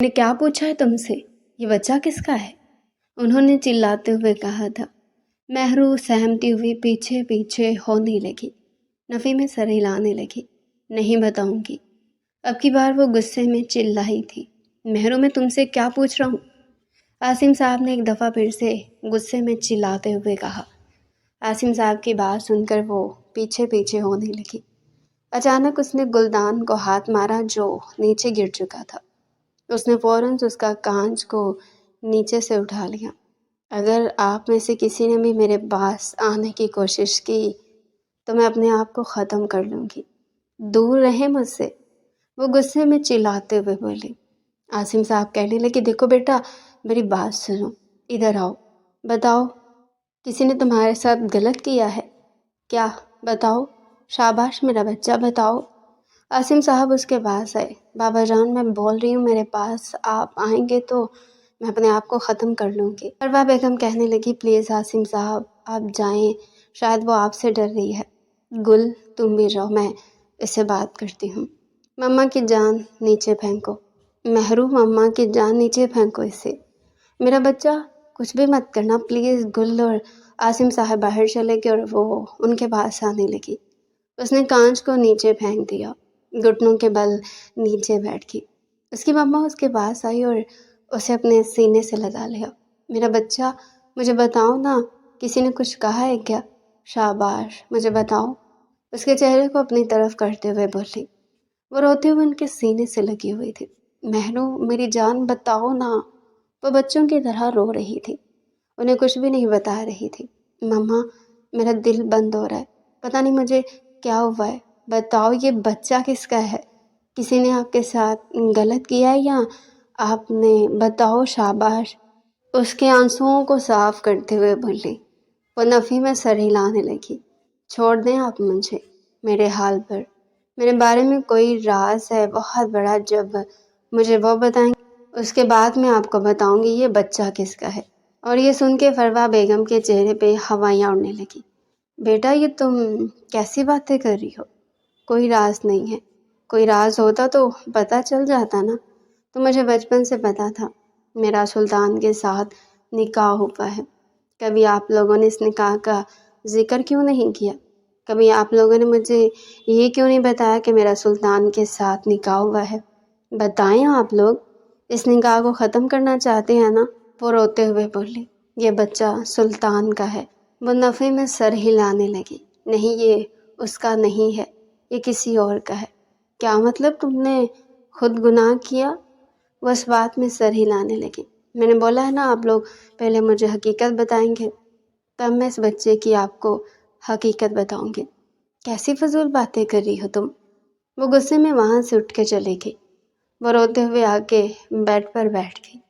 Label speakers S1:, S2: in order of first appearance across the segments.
S1: نے کیا پوچھا ہے تم سے؟ یہ بچہ کس کا ہے؟ انہوں نے چلاتے ہوئے کہا تھا۔ مہرو سہمتی ہوئی پیچھے پیچھے ہونے لگی۔ نفی میں سر ہلانے لگی۔ نہیں بتاؤں گی۔ اب کی بار وہ غصے میں چلائی تھی۔ مہرو میں تم سے کیا پوچھ رہا ہوں؟ عاصم صاحب نے ایک دفعہ پھر سے غصے میں چلاتے ہوئے کہا۔ عاصم صاحب کی بات سن کر وہ پیچھے پیچھے ہونے لگی۔ اچانک اس نے گلدان کو ہاتھ مارا جو نیچے گر چکا تھا۔ اس نے فوراً اس کا کانچ کو نیچے سے اٹھا لیا۔ اگر آپ میں سے کسی نے بھی میرے پاس آنے کی کوشش کی تو میں اپنے آپ کو ختم کر لوں گی۔ دور رہیں مجھ سے، وہ غصے میں چلاتے ہوئے بولی۔ عاصم صاحب کہنے لگے، دیکھو بیٹا، میری بات سنو، ادھر آؤ، بتاؤ کسی نے تمہارے ساتھ غلط کیا ہے کیا؟ بتاؤ، شاباش میرا بچہ، بتاؤ۔ عاصم صاحب اس کے پاس آئے۔ بابا جان، میں بول رہی ہوں میرے پاس آپ آئیں گے تو میں اپنے آپ کو ختم کر لوں گی۔ پروا بیگم کہنے لگی، پلیز عاصم صاحب آپ جائیں، شاید وہ آپ سے ڈر رہی ہے۔ گل تم بھی جاؤ، میں اس سے بات کرتی ہوں۔ مما کی جان نیچے پھینکو۔ مہرو، مما کی جان نیچے پھینکو اسے۔ میرا بچہ کچھ بھی مت کرنا پلیز۔ گل اور عاصم صاحب باہر چلے گئے اور وہ ان کے پاس آنے لگی۔ اس نے کانچ کو نیچے پھینک دیا، گھٹنوں کے بل نیچے بیٹھ گئی۔ اس کی مما اس کے پاس آئی اور اسے اپنے سینے سے لگا لیا۔ میرا بچہ، مجھے بتاؤ نا، کسی نے کچھ کہا ہے کیا؟ شاباش، مجھے بتاؤ، اس کے چہرے کو اپنی طرف کرتے ہوئے بولی۔ وہ روتے ہوئے ان کے سینے سے لگی ہوئی تھی۔ مہرو میری جان، بتاؤ نا۔ وہ بچوں کی طرح رو رہی تھی، انہیں کچھ بھی نہیں بتا رہی تھی۔ مما، میرا دل بند ہو رہا ہے، پتہ نہیں مجھے کیا ہوا ہے، بتاؤ یہ بچہ کس کا ہے؟ کسی نے آپ کے ساتھ غلط کیا ہے یا آپ نے؟ بتاؤ، شاباش۔ اس کے آنسوؤں کو صاف کرتے ہوئے بولی۔ وہ نفی میں سر ہلانے لگی۔ چھوڑ دیں آپ مجھے میرے حال پر، میرے بارے میں کوئی راز ہے بہت بڑا، جب مجھے وہ بتائیں گے اس کے بعد میں آپ کو بتاؤں گی یہ بچہ کس کا ہے۔ اور یہ سن کے فروا بیگم کے چہرے پہ ہوائیاں اڑنے لگی۔ بیٹا، یہ تم کیسی باتیں کر رہی ہو؟ کوئی راز نہیں ہے، کوئی راز ہوتا تو پتہ چل جاتا نا۔ تو مجھے بچپن سے پتہ تھا میرا سلطان کے ساتھ نکاح ہوا ہے۔ کبھی آپ لوگوں نے اس نکاح کا ذکر کیوں نہیں کیا؟ کبھی آپ لوگوں نے مجھے یہ کیوں نہیں بتایا کہ میرا سلطان کے ساتھ نکاح ہوا ہے؟ بتائیں، آپ لوگ اس نکاح کو ختم کرنا چاہتے ہیں نا؟ وہ روتے ہوئے بولی۔ یہ بچہ سلطان کا ہے۔ وہ نفی میں سر ہلانے لگی۔ نہیں، یہ اس کا نہیں ہے، یہ کسی اور کا ہے۔ کیا مطلب؟ تم نے خود گناہ کیا؟ وہ اس بات میں سر ہلانے لگی۔ میں نے بولا ہے نا، آپ لوگ پہلے مجھے حقیقت بتائیں گے، تب میں اس بچے کی آپ کو حقیقت بتاؤں گی۔ کیسی فضول باتیں کر رہی ہو تم؟ وہ غصے میں وہاں سے اٹھ کے چلی گئی۔ وہ روتے ہوئے آ کے بیڈ پر بیٹھ گئی۔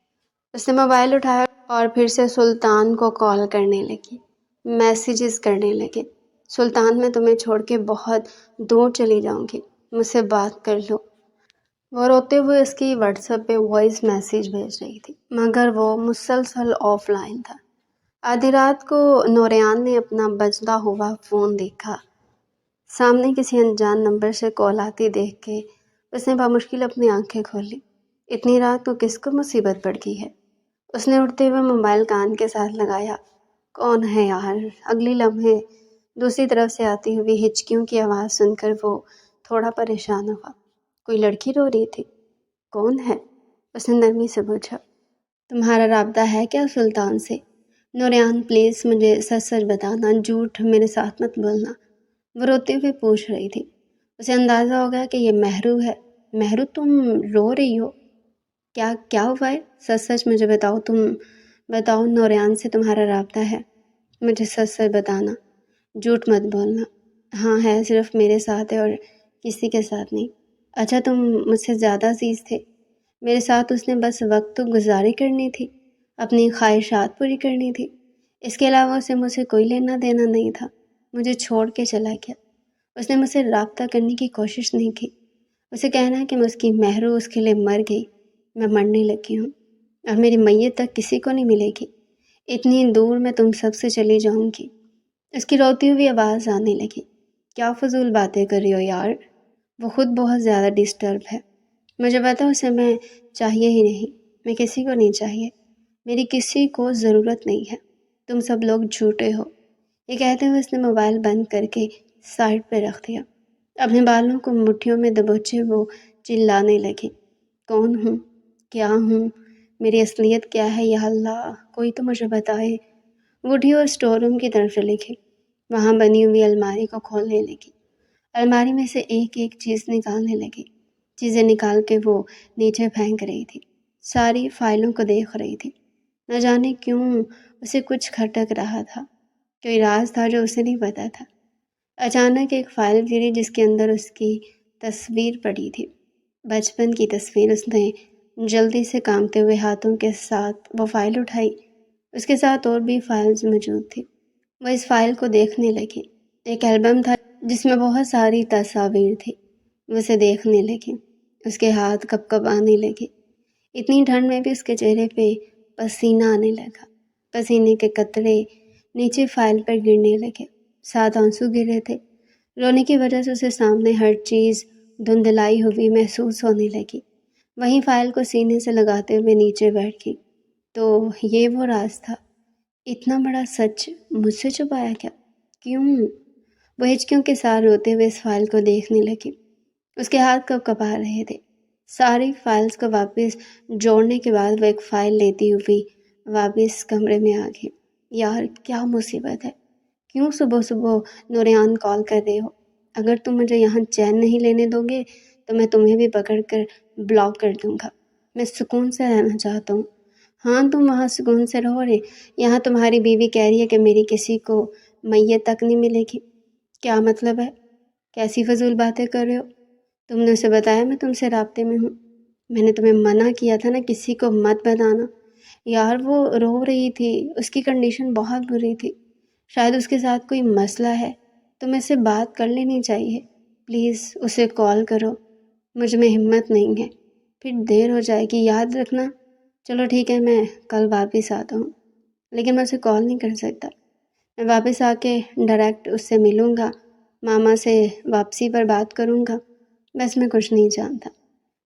S1: اس نے موبائل اٹھایا اور پھر سے سلطان کو کال کرنے لگی، میسیجز کرنے لگے۔ سلطان، میں تمہیں چھوڑ کے بہت دور چلی جاؤں گی، مجھ سے بات کر لو۔ وہ روتے ہوئے اس کی واٹس ایپ پہ وائس میسیج بھیج رہی تھی، مگر وہ مسلسل آف لائن تھا۔ آدھی رات کو نوریان نے اپنا بجتا ہوا فون دیکھا۔ سامنے کسی انجان نمبر سے کال آتی دیکھ کے اس نے بمشکل اپنی آنکھیں کھولی۔ اتنی رات کو کس کو مصیبت پڑ گئی ہے؟ اس نے اٹھتے ہوئے موبائل کان کے ساتھ لگایا۔ کون ہے یار؟ اگلی لمحے دوسری طرف سے آتی ہوئی ہچکیوں کی آواز سن کر وہ تھوڑا پریشان ہوا۔ کوئی لڑکی رو رہی تھی؟ کون ہے؟ اس نے نرمی سے پوچھا۔ تمہارا رابطہ ہے کیا سلطان سے؟ نوریان پلیز مجھے سچ سچ بتانا، جھوٹ میرے ساتھ مت بولنا، وہ روتے ہوئے پوچھ رہی تھی۔ اسے اندازہ ہو گیا کہ یہ مہرو ہے۔ مہرو، تم رو رہی ہو؟ کیا ہوا ہے؟ سچ سچ مجھے بتاؤ، تم بتاؤ نوریان سے تمہارا رابطہ ہے؟ مجھے سچ سچ بتانا، جھوٹ مت بولنا۔ ہاں ہے، صرف میرے ساتھ ہے اور کسی کے ساتھ نہیں۔ اچھا، تم مجھ سے زیادہ عزیز تھے؟ میرے ساتھ اس نے بس وقت گزاری کرنی تھی، اپنی خواہشات پوری کرنی تھی، اس کے علاوہ اسے مجھ سے کوئی لینا دینا نہیں تھا۔ مجھے چھوڑ کے چلا گیا۔ اس نے مجھ سے رابطہ کرنے کی کوشش نہیں کی۔ اسے کہنا ہے کہ میں اس کی مہرو اس کے لیے مر گئی، میں مرنے لگی ہوں اور میری میت تک کسی کو نہیں ملے گی۔ اتنی دور میں تم سب سے چلی جاؤں گی۔ اس کی روتی ہوئی آواز آنے لگی۔ کیا فضول باتیں کر رہی ہو یار؟ وہ خود بہت زیادہ ڈسٹرب ہے۔ مجھے پتا اسے میں چاہیے ہی نہیں، میں کسی کو نہیں چاہیے، میری کسی کو ضرورت نہیں ہے، تم سب لوگ جھوٹے ہو۔ یہ کہتے ہوئے اس نے موبائل بند کر کے سائڈ پہ رکھ دیا۔ اپنے بالوں کو مٹھیوں میں دبوچے وہ چلانے لگی، کون ہوں، کیا ہوں، میری اصلیت کیا ہے، یا اللہ کوئی تو مجھے بتائے۔ وہ اٹھی اور اسٹور روم کی طرف چلی گئی، وہاں بنی ہوئی الماری کو کھولنے لگی، الماری میں سے ایک ایک چیز نکالنے لگی، چیزیں نکال کے وہ نیچے پھینک رہی تھی، ساری فائلوں کو دیکھ رہی تھی۔ نہ جانے کیوں اسے کچھ کھٹک رہا تھا، کوئی راز تھا جو اسے نہیں پتا تھا۔ اچانک ایک فائل گری جس کے اندر اس کی تصویر پڑی تھی، بچپن کی تصویر۔ اس نے جلدی سے کانپتے ہوئے ہاتھوں کے ساتھ وہ فائل اٹھائی، اس کے ساتھ اور بھی فائلز موجود تھی۔ وہ اس فائل کو دیکھنے لگی، ایک البم تھا جس میں بہت ساری تصاویر تھی۔ وہ اسے دیکھنے لگی، اس کے ہاتھ کپ کپ آنے لگے، اتنی ٹھنڈ میں بھی اس کے چہرے پہ پسینہ آنے لگا، پسینے کے قطرے نیچے فائل پر گرنے لگے، ساتھ آنسو گر رہے تھے۔ رونے کی وجہ سے اسے سامنے ہر چیز دھندلائی ہوئی محسوس ہونے لگی۔ وہیں فائل کو سینے سے لگاتے ہوئے نیچے بیٹھ گئی۔ تو یہ وہ راز تھا، اتنا بڑا سچ مجھ سے چھپایا کیا؟ کیوں؟ وہ ہچکیوں کے ساتھ روتے ہوئے اس فائل کو دیکھنے لگی، اس کے ہاتھ کب کپا رہے تھے۔ ساری فائلز کو واپس جوڑنے کے بعد وہ ایک فائل لیتی ہوئی واپس کمرے میں آ گئی۔ یار کیا مصیبت ہے، کیوں صبح صبح نوریان کال کر رہے ہو؟ اگر تم مجھے یہاں چین نہیں لینے دو گے تو میں تمہیں بھی پکڑ کر بلاک کر دوں گا۔ میں سکون سے رہنا چاہتا ہوں۔ ہاں تم وہاں سکون سے رہو رے، یہاں تمہاری بیوی کہہ رہی ہے کہ میری کسی کو میت تک نہیں ملے گی۔ کیا مطلب ہے؟ کیسی فضول باتیں کر رہے ہو؟ تم نے اسے بتایا میں تم سے رابطے میں ہوں؟ میں نے تمہیں منع کیا تھا نا کسی کو مت بتانا۔ یار وہ رو رہی تھی، اس کی کنڈیشن بہت بری تھی، شاید اس کے ساتھ کوئی مسئلہ ہے، تمہیں سے بات کر لینی چاہیے، پلیز اسے کال کرو۔ مجھ میں ہمت نہیں ہے، پھر دیر ہو جائے گی، یاد رکھنا۔ چلو ٹھیک ہے، میں کل واپس آتا ہوں، لیکن میں اسے کال نہیں کر سکتا۔ میں واپس آ کے ڈائریکٹ اس سے ملوں گا، ماما سے واپسی پر بات کروں گا، بس میں کچھ نہیں جانتا،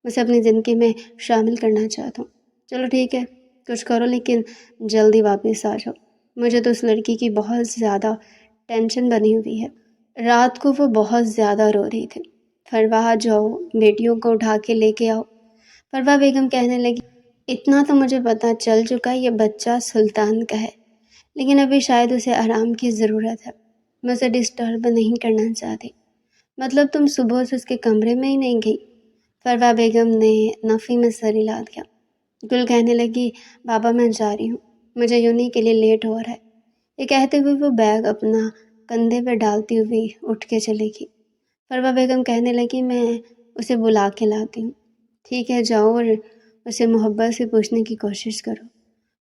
S1: اسے اپنی زندگی میں شامل کرنا چاہتا ہوں۔ چلو ٹھیک ہے، کچھ کرو لیکن جلدی واپس آ جاؤ، مجھے تو اس لڑکی کی بہت زیادہ ٹینشن بنی ہوئی ہے۔ رات کو وہ بہت زیادہ رو رہی تھی۔ فروا جاؤ، بیٹیوں کو اٹھا کے لے کے آؤ۔ فروا بیگم کہنے لگی، اتنا تو مجھے پتہ چل چکا یہ بچہ سلطان کا ہے، لیکن ابھی شاید اسے آرام کی ضرورت ہے، میں اسے ڈسٹرب نہیں کرنا چاہتی۔ مطلب تم صبح سے اس کے کمرے میں ہی نہیں گئی؟ فروا بیگم نے نفی میں سر ہلا دیا۔ گل کہنے لگی، بابا میں جا رہی ہوں، مجھے یونی کے لیے لیٹ ہو رہا ہے۔ یہ کہتے ہوئے وہ بیگ اپنا کندھے پہ ڈالتی ہوئی اٹھ کے چلے گی۔ فروا بیگم کہنے لگی، میں اسے بلا کے لاتی ہوں۔ ٹھیک ہے جاؤ، اور اسے محبت سے پوچھنے کی کوشش کرو۔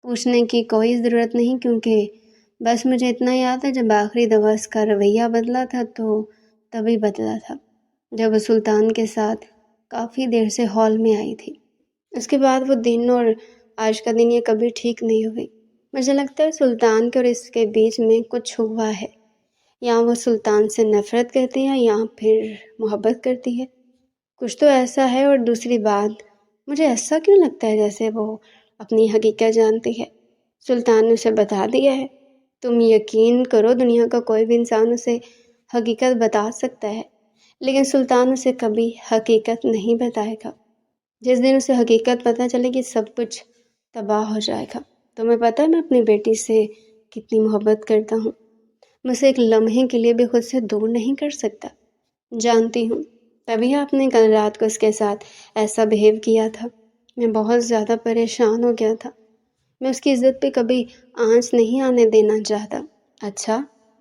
S1: پوچھنے کی کوئی ضرورت نہیں، کیونکہ بس مجھے اتنا یاد ہے جب آخری دفعہ اس کا رویہ بدلا تھا تو تبھی بدلا تھا جب وہ سلطان کے ساتھ کافی دیر سے ہال میں آئی تھی۔ اس کے بعد وہ دن اور آج کا دن یہ کبھی ٹھیک نہیں ہوئی۔ مجھے لگتا ہے سلطان کے اور اس کے بیچ میں کچھ ہوا ہے، یا وہ سلطان سے نفرت کرتی ہے یا پھر محبت کرتی ہے، کچھ تو ایسا ہے۔ اور دوسری بات، مجھے ایسا کیوں لگتا ہے جیسے وہ اپنی حقیقت جانتی ہے، سلطان نے اسے بتا دیا ہے۔ تم یقین کرو دنیا کا کوئی بھی انسان اسے حقیقت بتا سکتا ہے، لیکن سلطان اسے کبھی حقیقت نہیں بتائے گا۔ جس دن اسے حقیقت پتہ چلے گی سب کچھ تباہ ہو جائے گا۔ تمہیں پتہ ہے میں اپنی بیٹی سے کتنی محبت کرتا ہوں، میں اسے ایک لمحے کے لیے بھی خود سے دور نہیں کر سکتا۔ جانتی ہوں، تبھی آپ نے کل رات کو اس کے ساتھ ایسا بہیو کیا تھا۔ میں بہت زیادہ پریشان ہو گیا تھا، میں اس کی عزت پہ کبھی آنچ نہیں آنے دینا چاہتا۔ اچھا،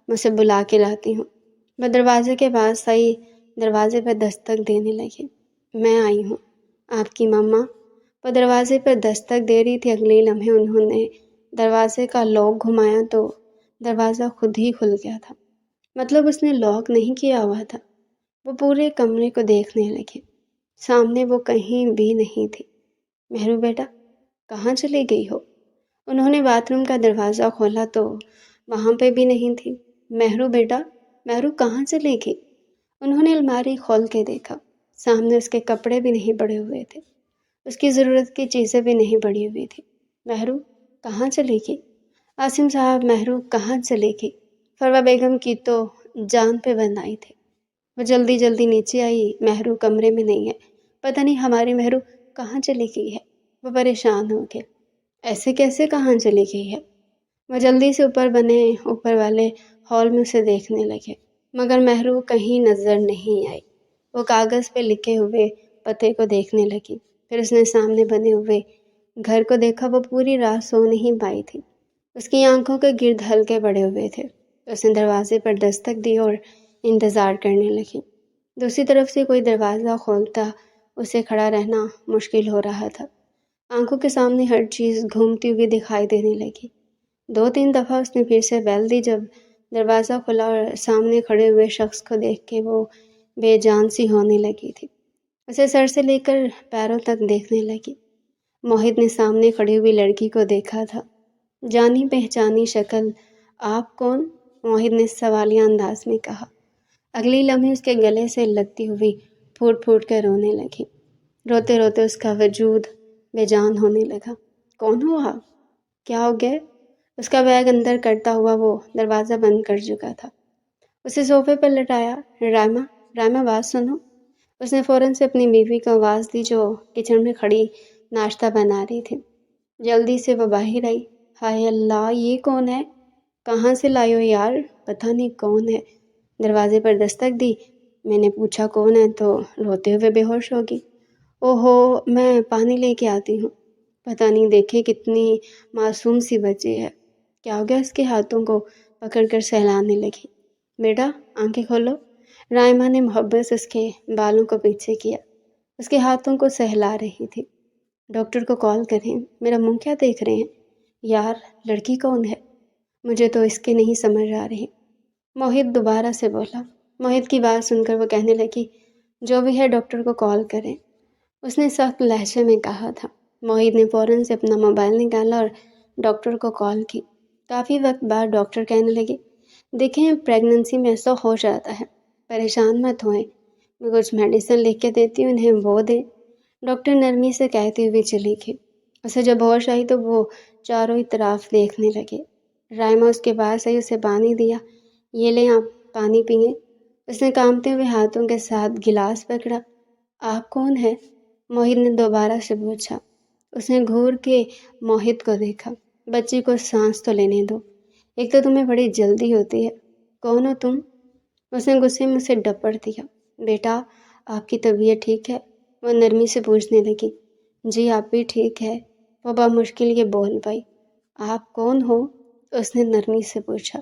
S1: میں اسے بلا کے لاتی ہوں۔ میں دروازے کے پاس آئی، دروازے پہ دستک دینے لگی۔ میں آئی ہوں، آپ کی ماما۔ وہ دروازے پر دستک دے رہی تھی، اگلے لمحے انہوں نے دروازے کا لاک گھمایا تو دروازہ خود ہی کھل گیا تھا۔ مطلب اس نے لاک نہیں کیا ہوا تھا۔ وہ پورے کمرے کو دیکھنے لگی، سامنے وہ کہیں بھی نہیں تھی۔ مہرو بیٹا کہاں چلی گئی ہو؟ انہوں نے باتھ روم کا دروازہ کھولا تو وہاں پہ بھی نہیں تھی۔ مہرو بیٹا، مہرو کہاں چلی گئی؟ انہوں نے الماری کھول کے دیکھا، سامنے اس کے کپڑے بھی نہیں پڑے ہوئے تھے، اس کی ضرورت کی چیزیں بھی نہیں پڑی ہوئی تھی۔ مہرو کہاں چلے گی؟ عاصم صاحب، مہرو کہاں چلے گی؟ فروا بیگم کی تو جان پہ بن آئی تھی۔ وہ جلدی جلدی نیچے آئی، مہرو کمرے میں نہیں ہے، پتہ نہیں ہماری مہرو کہاں چلی گئی ہے۔ وہ پریشان ہو گئے، ایسے کیسے کہاں چلی گئی ہے؟ وہ جلدی سے اوپر والے ہال میں اسے دیکھنے لگے، مگر مہرو کہیں نظر نہیں آئی۔ وہ کاغذ پہ لکھے ہوئے پتے کو دیکھنے لگی، پھر اس نے سامنے بنے ہوئے گھر کو دیکھا۔ وہ پوری رات سو نہیں پائی تھی، اس کی آنکھوں کے گرد ہلکے پڑے ہوئے تھے۔ اس نے دروازے پر دستک دی اور انتظار کرنے لگی۔ دوسری طرف سے کوئی دروازہ کھولتا اسے کھڑا رہنا مشکل ہو رہا تھا۔ آنکھوں کے سامنے ہر چیز گھومتی ہوئی دکھائی دینے لگی۔ 2-3 دفعہ اس نے پھر سے بیل دی۔ جب دروازہ کھلا اور سامنے کھڑے ہوئے شخص کو دیکھ کے وہ بے جان سی ہونے لگی تھی، اسے سر سے لے کر پیروں تک دیکھنے لگی۔ موہت نے سامنے کھڑی ہوئی لڑکی کو دیکھا تھا، جانی پہچانی شکل۔ آپ کون؟ موہت نے سوالیہ انداز میں کہا۔ اگلی لمحے اس کے گلے سے لگتی ہوئی پھوٹ پھوٹ کر رونے لگی۔ روتے روتے اس کا وجود بے جان ہونے لگا۔ کون ہو آپ؟ کیا ہو گئے؟ اس کا بیگ اندر کرتا ہوا وہ دروازہ بند کر چکا تھا۔ اسے صوفے پر لٹایا۔ رائمہ بات سنو۔ اس نے فوراً سے اپنی بیوی کو آواز دی جو کچن میں کھڑی ناشتہ بنا رہی تھی۔ جلدی سے وہ باہر آئی۔ ہائے اللہ، یہ کون ہے؟ کہاں سے لائی ہو یار؟ پتہ نہیں کون ہے۔ دروازے پر دستک دی۔ میں نے پوچھا کون ہے تو روتے ہوئے بے ہوش ہوگی۔ اوہو، میں پانی لے کے آتی ہوں۔ پتہ نہیں دیکھے کتنی معصوم سی بچی ہے، کیا ہو گیا؟ اس کے ہاتھوں کو پکڑ کر سہلانے لگی۔ بیٹا آنکھیں کھولو۔ رائمہ نے محبت سے اس کے بالوں کو پیچھے کیا، اس کے ہاتھوں کو سہلا رہی تھی۔ ڈاکٹر کو کال کریں، میرا منہ کیا دیکھ رہے ہیں؟ یار لڑکی کون ہے؟ مجھے تو اس کے نہیں سمجھ آ رہی۔ موہت دوبارہ سے بولا۔ موہت کی بات سن کر وہ کہنے لگی، جو بھی ہے ڈاکٹر کو کال کریں، اس نے سخت لہجے میں کہا تھا۔ موہت نے فوراً سے اپنا موبائل نکالا اور ڈاکٹر کو کال کی۔ کافی وقت بعد ڈاکٹر کہنے لگے، دیکھیں پریگننسی میں ایسا ہو جاتا ہے، پریشان مت ہوئیں، میں کچھ میڈیسن لکھ کے دیتی ہوں، انہیں وہ دیں۔ ڈاکٹر نرمی سے کہتے ہوئے چلی گئی۔ اسے جب ہوش آئی تو وہ چاروں طرف دیکھنے لگے۔ رائمہ اس کے پاس آئی، اسے پانی دیا۔ یہ لیں آپ پانی پئیں۔ اس نے کانپتے ہوئے ہاتھوں کے ساتھ گلاس پکڑا۔ آپ کون ہے؟ موہت نے دوبارہ سے پوچھا۔ اس نے گھور کے موہت کو دیکھا۔ بچی کو سانس تو لینے دو، ایک تو تمہیں بڑی جلدی ہوتی ہے۔ کون ہو تم؟ اس نے غصے میں اسے ڈپٹ دیا۔ بیٹا آپ کی طبیعت ٹھیک ہے؟ وہ نرمی سے پوچھنے لگی۔ جی آپ بھی ٹھیک ہے، وہ بمشکل یہ بول پائی۔ آپ کون ہو؟ اس نے نرمی سے پوچھا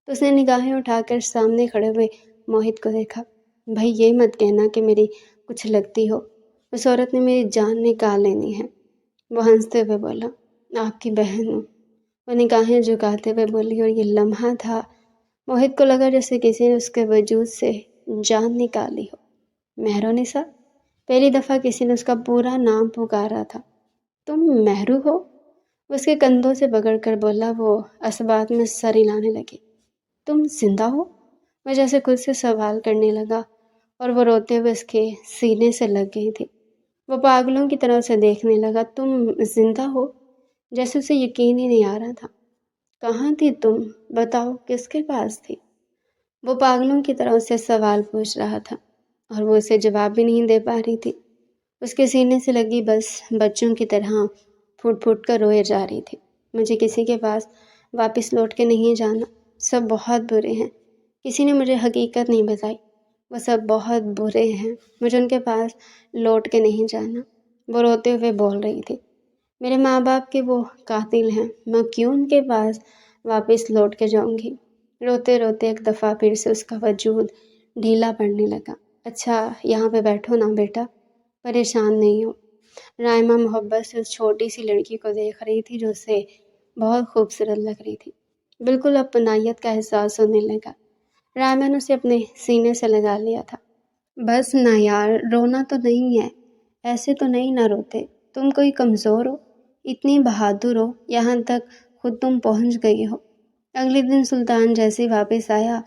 S1: تو اس نے نگاہیں اٹھا کر سامنے کھڑے ہوئے موہت کو دیکھا۔ بھائی یہ مت کہنا کہ میری کچھ لگتی ہو، اس عورت نے میری جان نکال لینی ہے۔ وہ ہنستے ہوئے بولا، آپ کی بہن ہوں۔ وہ نگاہیں جھکاتے ہوئے بولی، اور یہ لمحہ تھا موہت کو لگا جیسے کسی نے اس کے وجود سے جان نکالی ہو۔ مہرونسا، پہلی دفعہ کسی نے اس کا پورا نام پکارا تھا۔ تم مہرو ہو؟ وہ اس کے کندھوں سے پکڑ کر بولا۔ وہ اسبات میں سر ہلانے لگی۔ تم زندہ ہو؟ وہ جیسے خود سے سوال کرنے لگا اور وہ روتے ہوئے اس کے سینے سے لگ گئی تھی۔ وہ پاگلوں کی طرح اسے دیکھنے لگا۔ تم زندہ ہو؟ جیسے اسے یقین ہی نہیں آ رہا تھا۔ کہاں تھی تم؟ بتاؤ کس کے پاس تھی؟ وہ پاگلوں کی طرح اسے سوال پوچھ رہا تھا اور وہ اسے جواب بھی نہیں دے پا رہی تھی۔ اس کے سینے سے لگی بس بچوں کی طرح پھوٹ پھوٹ کر روئے جا رہی تھی۔ مجھے کسی کے پاس واپس لوٹ کے نہیں جانا، سب بہت برے ہیں، کسی نے مجھے حقیقت نہیں بتائی، وہ سب بہت برے ہیں، مجھے ان کے پاس لوٹ کے نہیں جانا۔ وہ روتے ہوئے بول رہی تھی، میرے ماں باپ کے وہ قاتل ہیں، میں کیوں ان کے پاس واپس لوٹ کے جاؤں گی؟ روتے روتے ایک دفعہ پھر سے اس کا وجود ڈھیلا پڑنے لگا۔ اچھا یہاں پہ بیٹھو نا بیٹا، پریشان نہیں ہو۔ رائمہ محبت سے اس چھوٹی سی لڑکی کو دیکھ رہی تھی جو اسے بہت خوبصورت لگ رہی تھی۔ بالکل اپنائیت کا احساس ہونے لگا۔ رائمہ نے اسے اپنے سینے سے لگا لیا تھا۔ بس نا یار، رونا تو نہیں ہے، ایسے تو نہیں نہ روتے، تم کوئی کمزور ہو؟ اتنی بہادر ہو، یہاں تک خود تم پہنچ گئی ہو۔ اگلے دن سلطان جیسے واپس آیا،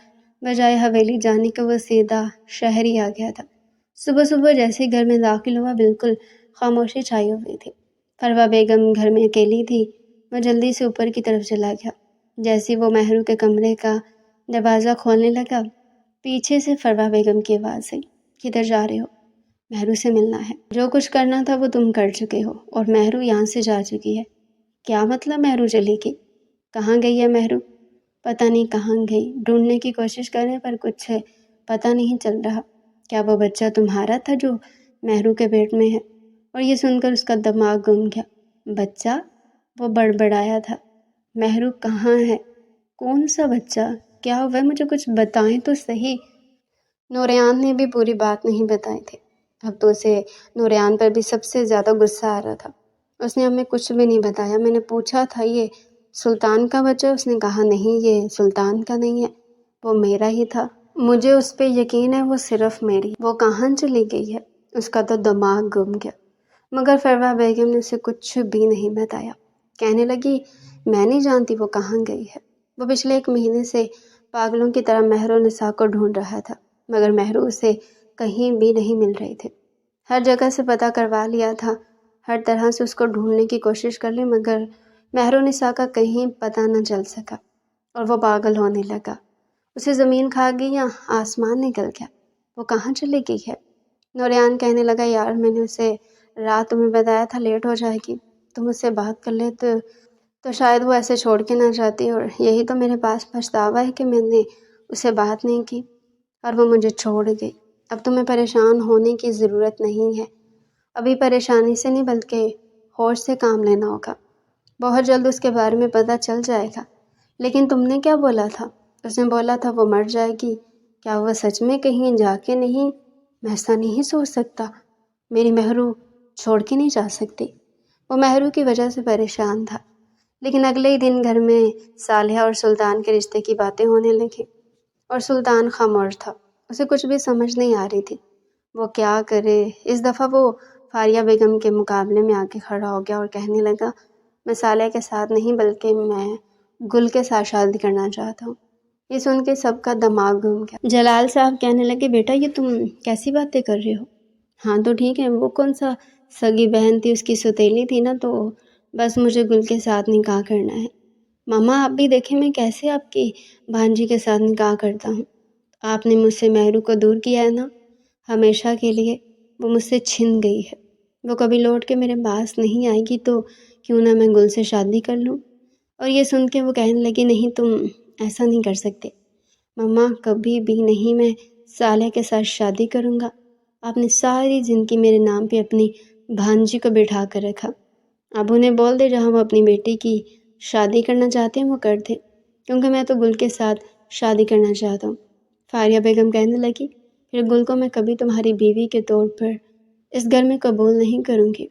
S1: بجائے حویلی جانے کے وہ سیدھا شہر ہی آ گیا تھا۔ صبح صبح جیسے ہی گھر میں داخل ہوا بالکل خاموشی چھائی ہوئی تھی۔ فروا بیگم گھر میں اکیلی تھی۔ وہ جلدی سے اوپر کی طرف چلا گیا۔ جیسے ہی وہ مہرو کے کمرے کا دروازہ کھولنے لگا، پیچھے سے فروا بیگم کی آواز آئی، کدھر جا رہے ہو؟ مہرو سے ملنا ہے۔ جو کچھ کرنا تھا وہ تم کر چکے ہو اور مہرو یہاں سے جا چکی ہے۔ کیا مطلب مہرو چلی گئی؟ کہاں گئی ہے مہرو؟ پتہ نہیں کہاں گئی، ڈھونڈنے کی کوشش کرنے پر کچھ پتہ نہیں چل رہا۔ کیا وہ بچہ تمہارا تھا جو مہرو کے پیٹ میں ہے؟ اور یہ سن کر اس کا دماغ گم گیا۔ بچہ؟ وہ بڑبڑایا تھا۔ مہرو کہاں ہے؟ کون سا بچہ؟ کیا ہوا؟ مجھے کچھ بتائیں تو صحیح۔ نوریان نے بھی پوری بات نہیں بتائی تھی۔ اب تو اسے نوریان پر بھی سب سے زیادہ غصہ آ رہا تھا۔ اس نے ہمیں کچھ بھی نہیں بتایا۔ میں نے پوچھا تھا یہ سلطان کا بچہ؟ اس نے کہا نہیں، یہ سلطان کا نہیں ہے، وہ میرا ہی تھا۔ مجھے اس پہ یقین ہے، وہ صرف میری۔ وہ کہاں چلی گئی ہے؟ اس کا تو دماغ گم گیا۔ مگر فروا بیگم نے اسے کچھ بھی نہیں بتایا۔ کہنے لگی میں نہیں جانتی وہ کہاں گئی ہے۔ وہ پچھلے 1 مہینے سے پاگلوں کی طرح مہرو نساء کو ڈھونڈ رہا تھا، مگر مہرو اسے کہیں بھی نہیں مل رہی تھی۔ ہر جگہ سے پتہ کروا لیا تھا، ہر طرح سے اس کو ڈھونڈنے کی کوشش کر لی، مگر مہرو نساء کا کہیں پتہ نہ چل سکا اور وہ پاگل ہونے لگا۔ اسے زمین کھا گئی یا آسمان نکل گیا؟ وہ کہاں چلی گئی ہے؟ نوریان کہنے لگا یار میں نے اسے رات تمہیں بتایا تھا لیٹ ہو جائے گی، تم اس سے بات کر لے تو شاید وہ ایسے چھوڑ کے نہ جاتی، اور یہی تو میرے پاس پچھتاوا ہے کہ میں نے اسے بات نہیں کی اور وہ مجھے چھوڑ گئی۔ اب تمہیں پریشان ہونے کی ضرورت نہیں ہے، ابھی پریشانی سے نہیں بلکہ ہوش سے کام لینا ہوگا۔ بہت جلد اس کے بارے میں پتہ چل جائے گا۔ لیکن تم نے کیا بولا تھا؟ اس نے بولا تھا وہ مر جائے گی۔ کیا وہ سچ میں کہیں جا کے نہیں؟ میں ایسا نہیں سوچ سکتا، میری مہرو چھوڑ کے نہیں جا سکتی۔ وہ مہرو کی وجہ سے پریشان تھا، لیکن اگلے ہی دن گھر میں صالحہ اور سلطان کے رشتے کی باتیں ہونے لگیں اور سلطان خاموش تھا۔ اسے کچھ بھی سمجھ نہیں آ رہی تھی وہ کیا کرے۔ اس دفعہ وہ فاریہ بیگم کے مقابلے میں آ کے کھڑا ہو گیا اور کہنے لگا میں صالحہ کے ساتھ نہیں بلکہ میں گل کے ساتھ شادی کرنا چاہتا ہوں۔ یہ سن کے سب کا دماغ گھوم گیا۔ جلال صاحب کہنے لگے بیٹا یہ تم کیسی باتیں کر رہے ہو؟ ہاں تو ٹھیک ہے، وہ کون سا سگی بہن تھی، اس کی سوتیلی تھی نا، تو بس مجھے گل کے ساتھ نکاح کرنا ہے۔ ماما آپ بھی دیکھیں میں کیسے آپ کی بھانجی کے ساتھ نکاح کرتا ہوں۔ آپ نے مجھ سے مہرو کو دور کیا ہے نا، ہمیشہ کے لیے وہ مجھ سے چھن گئی ہے، وہ کبھی لوٹ کے میرے پاس نہیں آئے گی، تو کیوں نہ میں گل سے شادی کر لوں۔ اور یہ سن کے وہ کہنے لگی نہیں تم ایسا نہیں کر سکتے مما، کبھی بھی نہیں، میں صالح کے ساتھ شادی کروں گا۔ آپ نے ساری زندگی میرے نام پہ اپنی بھانجی کو بٹھا کر رکھا، اب انہیں بول دے جہاں وہ اپنی بیٹی کی شادی کرنا چاہتے ہیں وہ کر دے، کیونکہ میں تو گل کے ساتھ شادی کرنا چاہتا ہوں۔ فاریہ بیگم کہنے لگی پھر گل کو میں کبھی تمہاری بیوی کے طور پر اس گھر میں قبول نہیں کروں گی۔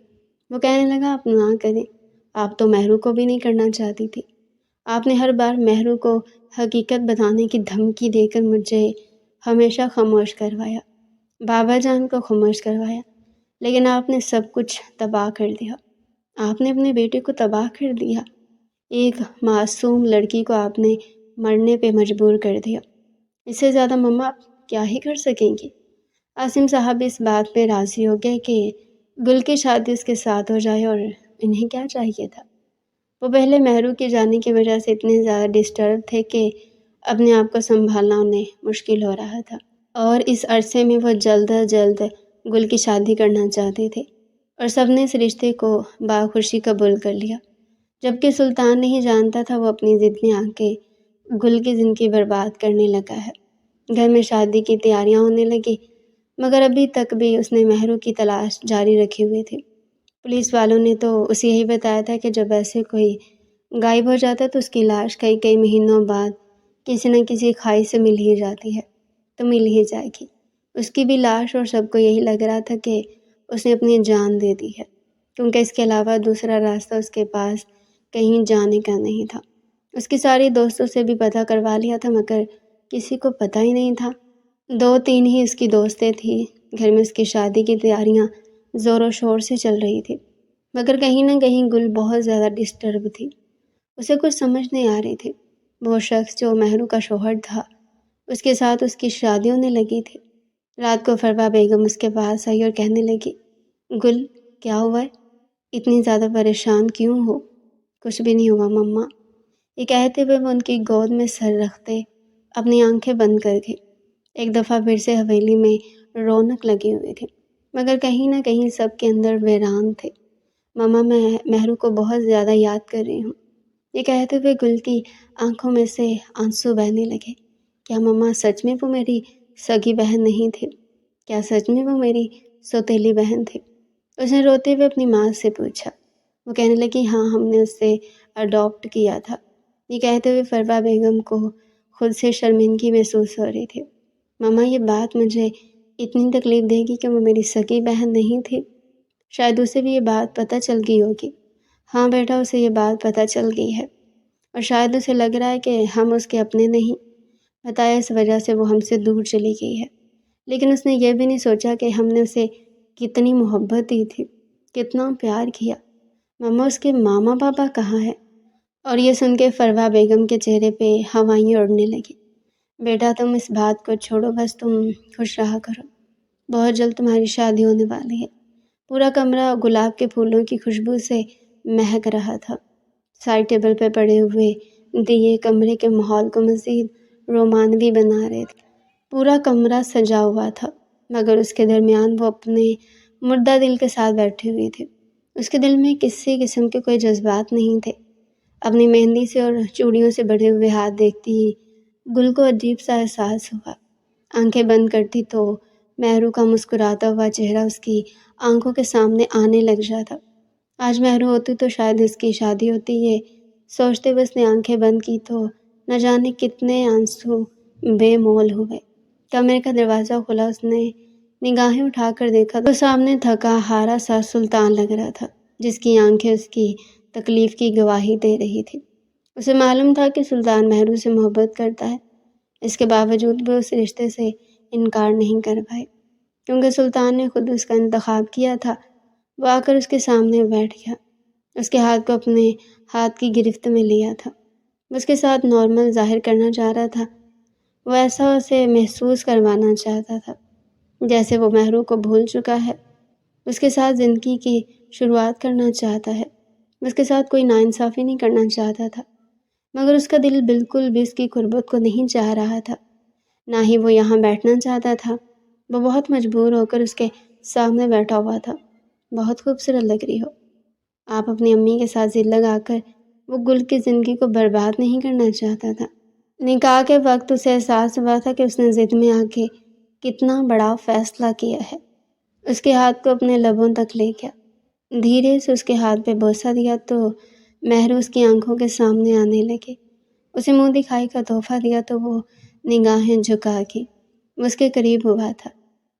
S1: وہ کہنے لگا آپ نہ کریں، آپ تو مہرو کو بھی نہیں کرنا چاہتی تھی، آپ نے ہر بار مہرو کو حقیقت بتانے کی دھمکی دے کر مجھے ہمیشہ خاموش کروایا، بابا جان کو خاموش کروایا، لیکن آپ نے سب کچھ تباہ کر دیا، آپ نے اپنے بیٹے کو تباہ کر دیا، ایک معصوم لڑکی کو آپ نے مرنے پہ مجبور کر دیا۔ اس سے زیادہ مما آپ کیا ہی کر سکیں گی۔ عاصم صاحب اس بات پہ راضی ہو گئے کہ گل کی شادی اس کے ساتھ ہو جائے، اور انہیں کیا چاہیے تھا، وہ پہلے مہرو کے جانے کی وجہ سے اتنے زیادہ ڈسٹرب تھے کہ اپنے آپ کو سنبھالنا انہیں مشکل ہو رہا تھا، اور اس عرصے میں وہ جلد از جلد گل کی شادی کرنا چاہتے تھے، اور سب نے اس رشتے کو باخوشی قبول کر لیا، جبکہ سلطان نہیں جانتا تھا وہ اپنی ضد میں آ کے گل کی زندگی برباد کرنے لگا ہے۔ گھر میں شادی کی تیاریاں ہونے لگی، مگر ابھی تک بھی اس نے مہرو کی تلاش جاری رکھی ہوئی تھی۔ پولیس والوں نے تو اسے یہی بتایا تھا کہ جب ایسے کوئی غائب ہو جاتا ہے تو اس کی لاش کئی مہینوں بعد کسی نہ کسی کھائی سے مل ہی جاتی ہے، تو مل ہی جائے گی۔ اس کی بھی لاش، اور سب کو یہی لگ رہا تھا کہ اس نے اپنی جان دے دی ہے، کیونکہ اس کے علاوہ دوسرا راستہ اس کے پاس کہیں جانے کا نہیں تھا۔ اس کی ساری دوستوں سے بھی پتہ کروا لیا تھا، مگر کسی کو پتہ ہی نہیں تھا۔ 2-3 ہی اس کی دوستیں تھیں۔ گھر میں اس کی شادی کی تیاریاں زور و شور سے چل رہی تھی، مگر کہیں نہ کہیں گل بہت زیادہ ڈسٹرب تھی، اسے کچھ سمجھ نہیں آ رہی تھی۔ وہ شخص جو مہرو کا شوہر تھا، اس کے ساتھ اس کی شادی ہونے لگی تھی، رات کو فروا بیگم اس کے پاس آئی اور کہنے لگی، گل کیا ہوا ہے؟ اتنی زیادہ پریشان کیوں ہو؟ کچھ بھی نہیں ہوا مما، یہ کہتے ہوئے وہ ان کی گود میں سر رکھتے اپنی آنکھیں بند کر گئی۔ ایک دفعہ پھر سے حویلی میں رونق لگی ہوئی تھی، مگر کہیں نہ کہیں سب کے اندر ویران تھے۔ ماما میں مہرو کو بہت زیادہ یاد کر رہی ہوں، یہ کہتے ہوئے گل کی آنکھوں میں سے آنسو بہنے لگے۔ کیا ماما سچ میں وہ میری سگی بہن نہیں تھی؟ کیا سچ میں وہ میری سوتیلی بہن تھی؟ اس نے روتے ہوئے اپنی ماں سے پوچھا۔ وہ کہنے لگی، ہاں ہم نے اسے اڈاپٹ کیا تھا۔ یہ کہتے ہوئے فروا بیگم کو خود سے شرمندگی محسوس ہو رہی تھی۔ ماما یہ بات مجھے اتنی تکلیف دے گی کہ وہ میری سگی بہن نہیں تھی؟ شاید اسے بھی یہ بات پتہ چل گئی ہوگی۔ ہاں بیٹا، اسے یہ بات پتہ چل گئی ہے، اور شاید اسے لگ رہا ہے کہ ہم اس کے اپنے نہیں، بتایا اس وجہ سے وہ ہم سے دور چلی گئی ہے۔ لیکن اس نے یہ بھی نہیں سوچا کہ ہم نے اسے کتنی محبت دی تھی، کتنا پیار کیا۔ ماما اس کے ماما پاپا کہاں ہے؟ اور یہ سن کے فروا بیگم کے چہرے پہ ہوائیں اڑنے لگی۔ بیٹا تم اس بات کو چھوڑو، بس تم خوش رہا کرو، بہت جلد تمہاری شادی ہونے والی ہے۔ پورا کمرہ گلاب کے پھولوں کی خوشبو سے مہک رہا تھا۔ سائڈ ٹیبل پہ پڑے ہوئے دیے کمرے کے ماحول کو مزید رومانوی بنا رہے تھے۔ پورا کمرہ سجا ہوا تھا، مگر اس کے درمیان وہ اپنے مردہ دل کے ساتھ بیٹھی ہوئی تھی۔ اس کے دل میں کسی قسم کے کوئی جذبات نہیں تھے۔ اپنی مہندی سے اور چوڑیوں سے بڑھے ہوئے ہاتھ دیکھتی ہی گل کو عجیب سا احساس ہوا۔ آنکھیں بند کرتی تو مہرو کا مسکراتا ہوا چہرہ اس کی آنکھوں کے سامنے آنے لگ جاتا۔ آج مہرو ہوتی تو شاید اس کی شادی ہوتی، یہ سوچتے ہوئے اس نے آنکھیں بند کی تو نہ جانے کتنے آنسو بے مول ہوئے۔ کمرے کا دروازہ کھلا، اس نے نگاہیں اٹھا کر دیکھا تو سامنے تھکا ہارا سا سلطان لگ رہا تھا، جس کی آنکھیں اس کی تکلیف کی گواہی دے رہی تھی۔ اسے معلوم تھا کہ سلطان مہرو سے محبت کرتا ہے، اس کے باوجود بھی اس رشتے سے انکار نہیں کر پائے، کیونکہ سلطان نے خود اس کا انتخاب کیا تھا۔ وہ آ کر اس کے سامنے بیٹھ گیا، اس کے ہاتھ کو اپنے ہاتھ کی گرفت میں لیا تھا۔ وہ اس کے ساتھ نارمل ظاہر کرنا چاہ رہا تھا، وہ ایسا اسے محسوس کروانا چاہتا تھا جیسے وہ مہرو کو بھول چکا ہے، اس کے ساتھ زندگی کی شروعات کرنا چاہتا ہے، اس کے ساتھ کوئی ناانصافی نہیں کرنا چاہتا تھا۔ مگر اس کا دل بالکل بھی اس کی قربت کو نہیں چاہ رہا تھا، نہ ہی وہ یہاں بیٹھنا چاہتا تھا۔ وہ بہت مجبور ہو کر اس کے سامنے بیٹھا ہوا تھا۔ بہت خوبصورت لگ رہی ہو۔ آپ اپنی امی کے ساتھ ضد لگا کر وہ گل کی زندگی کو برباد نہیں کرنا چاہتا تھا۔ نکاح کے وقت اسے احساس ہوا تھا کہ اس نے ضد میں آ کے کتنا بڑا فیصلہ کیا ہے۔ اس کے ہاتھ کو اپنے لبوں تک لے گیا، دھیرے سے اس کے ہاتھ پہ بوسہ دیا تو مہرو اس کی آنکھوں کے سامنے آنے لگے۔ اسے منہ دکھائی کا تحفہ دیا تو وہ نگاہیں جھکا کے اس کے قریب ہوا تھا۔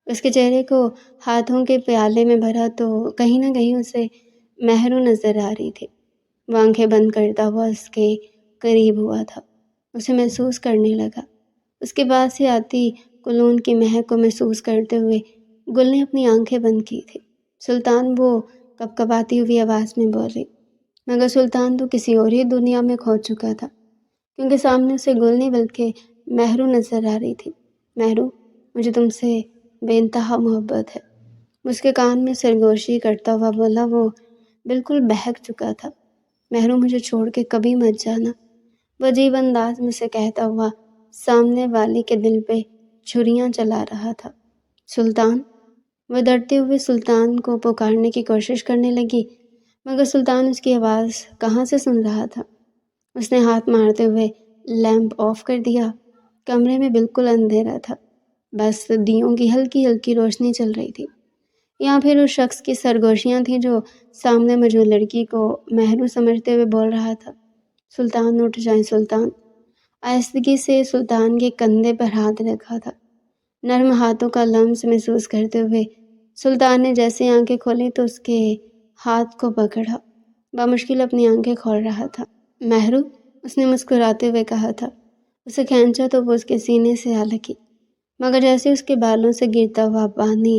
S1: اس کے چہرے کو ہاتھوں کے پیالے میں بھرا تو کہیں نہ کہیں اسے مہرو نظر آ رہی تھی۔ وہ آنکھیں بند کرتا ہوا اس کے قریب ہوا تھا، اسے محسوس کرنے لگا۔ اس کے پاس سے آتی کلون کی مہک کو محسوس کرتے ہوئے گل نے اپنی آنکھیں بند کی تھی۔ سلطان، وہ کپکپاتی ہوئی آواز میں بولی، مگر سلطان تو کسی اور ہی دنیا میں کھو چکا تھا، کیونکہ سامنے اسے گل نہیں بلکہ مہرو نظر آ رہی تھی۔ مہرو، مجھے تم سے بے انتہا محبت ہے، اس کے کان میں سرگوشی کرتا ہوا بولا۔ وہ بالکل بہک چکا تھا۔ مہرو، مجھے چھوڑ کے کبھی مت جانا، وہ عجیب انداز میں سے کہتا ہوا سامنے والی کے دل پہ چھریاں چلا رہا تھا۔ سلطان، وہ ڈرتے ہوئے سلطان کو پکارنے کی کوشش کرنے لگی، مگر سلطان اس کی آواز کہاں سے سن رہا تھا۔ اس نے ہاتھ مارتے ہوئے لیمپ آف کر دیا۔ کمرے میں بالکل اندھیرا تھا، بس دیوں کی ہلکی ہلکی روشنی چل رہی تھی، یا پھر اس شخص کی سرگوشیاں تھیں جو سامنے موجود لڑکی کو مہرو سمجھتے ہوئے بول رہا تھا۔ سلطان اٹھ جائیں سلطان۔ آہستگی سے سلطان کے کندھے پر ہاتھ رکھا تھا۔ نرم ہاتھوں کا لمس محسوس کرتے ہوئے سلطان نے جیسے آنکھیں کھولی تو اس کے ہاتھ کو پکڑا۔ بمشکل اپنی آنکھیں کھول رہا تھا۔ مہرو، اس نے مسکراتے ہوئے کہا تھا۔ اسے کھینچا تو وہ اس کے سینے سے آ لگی، مگر جیسے اس کے بالوں سے گرتا ہوا پانی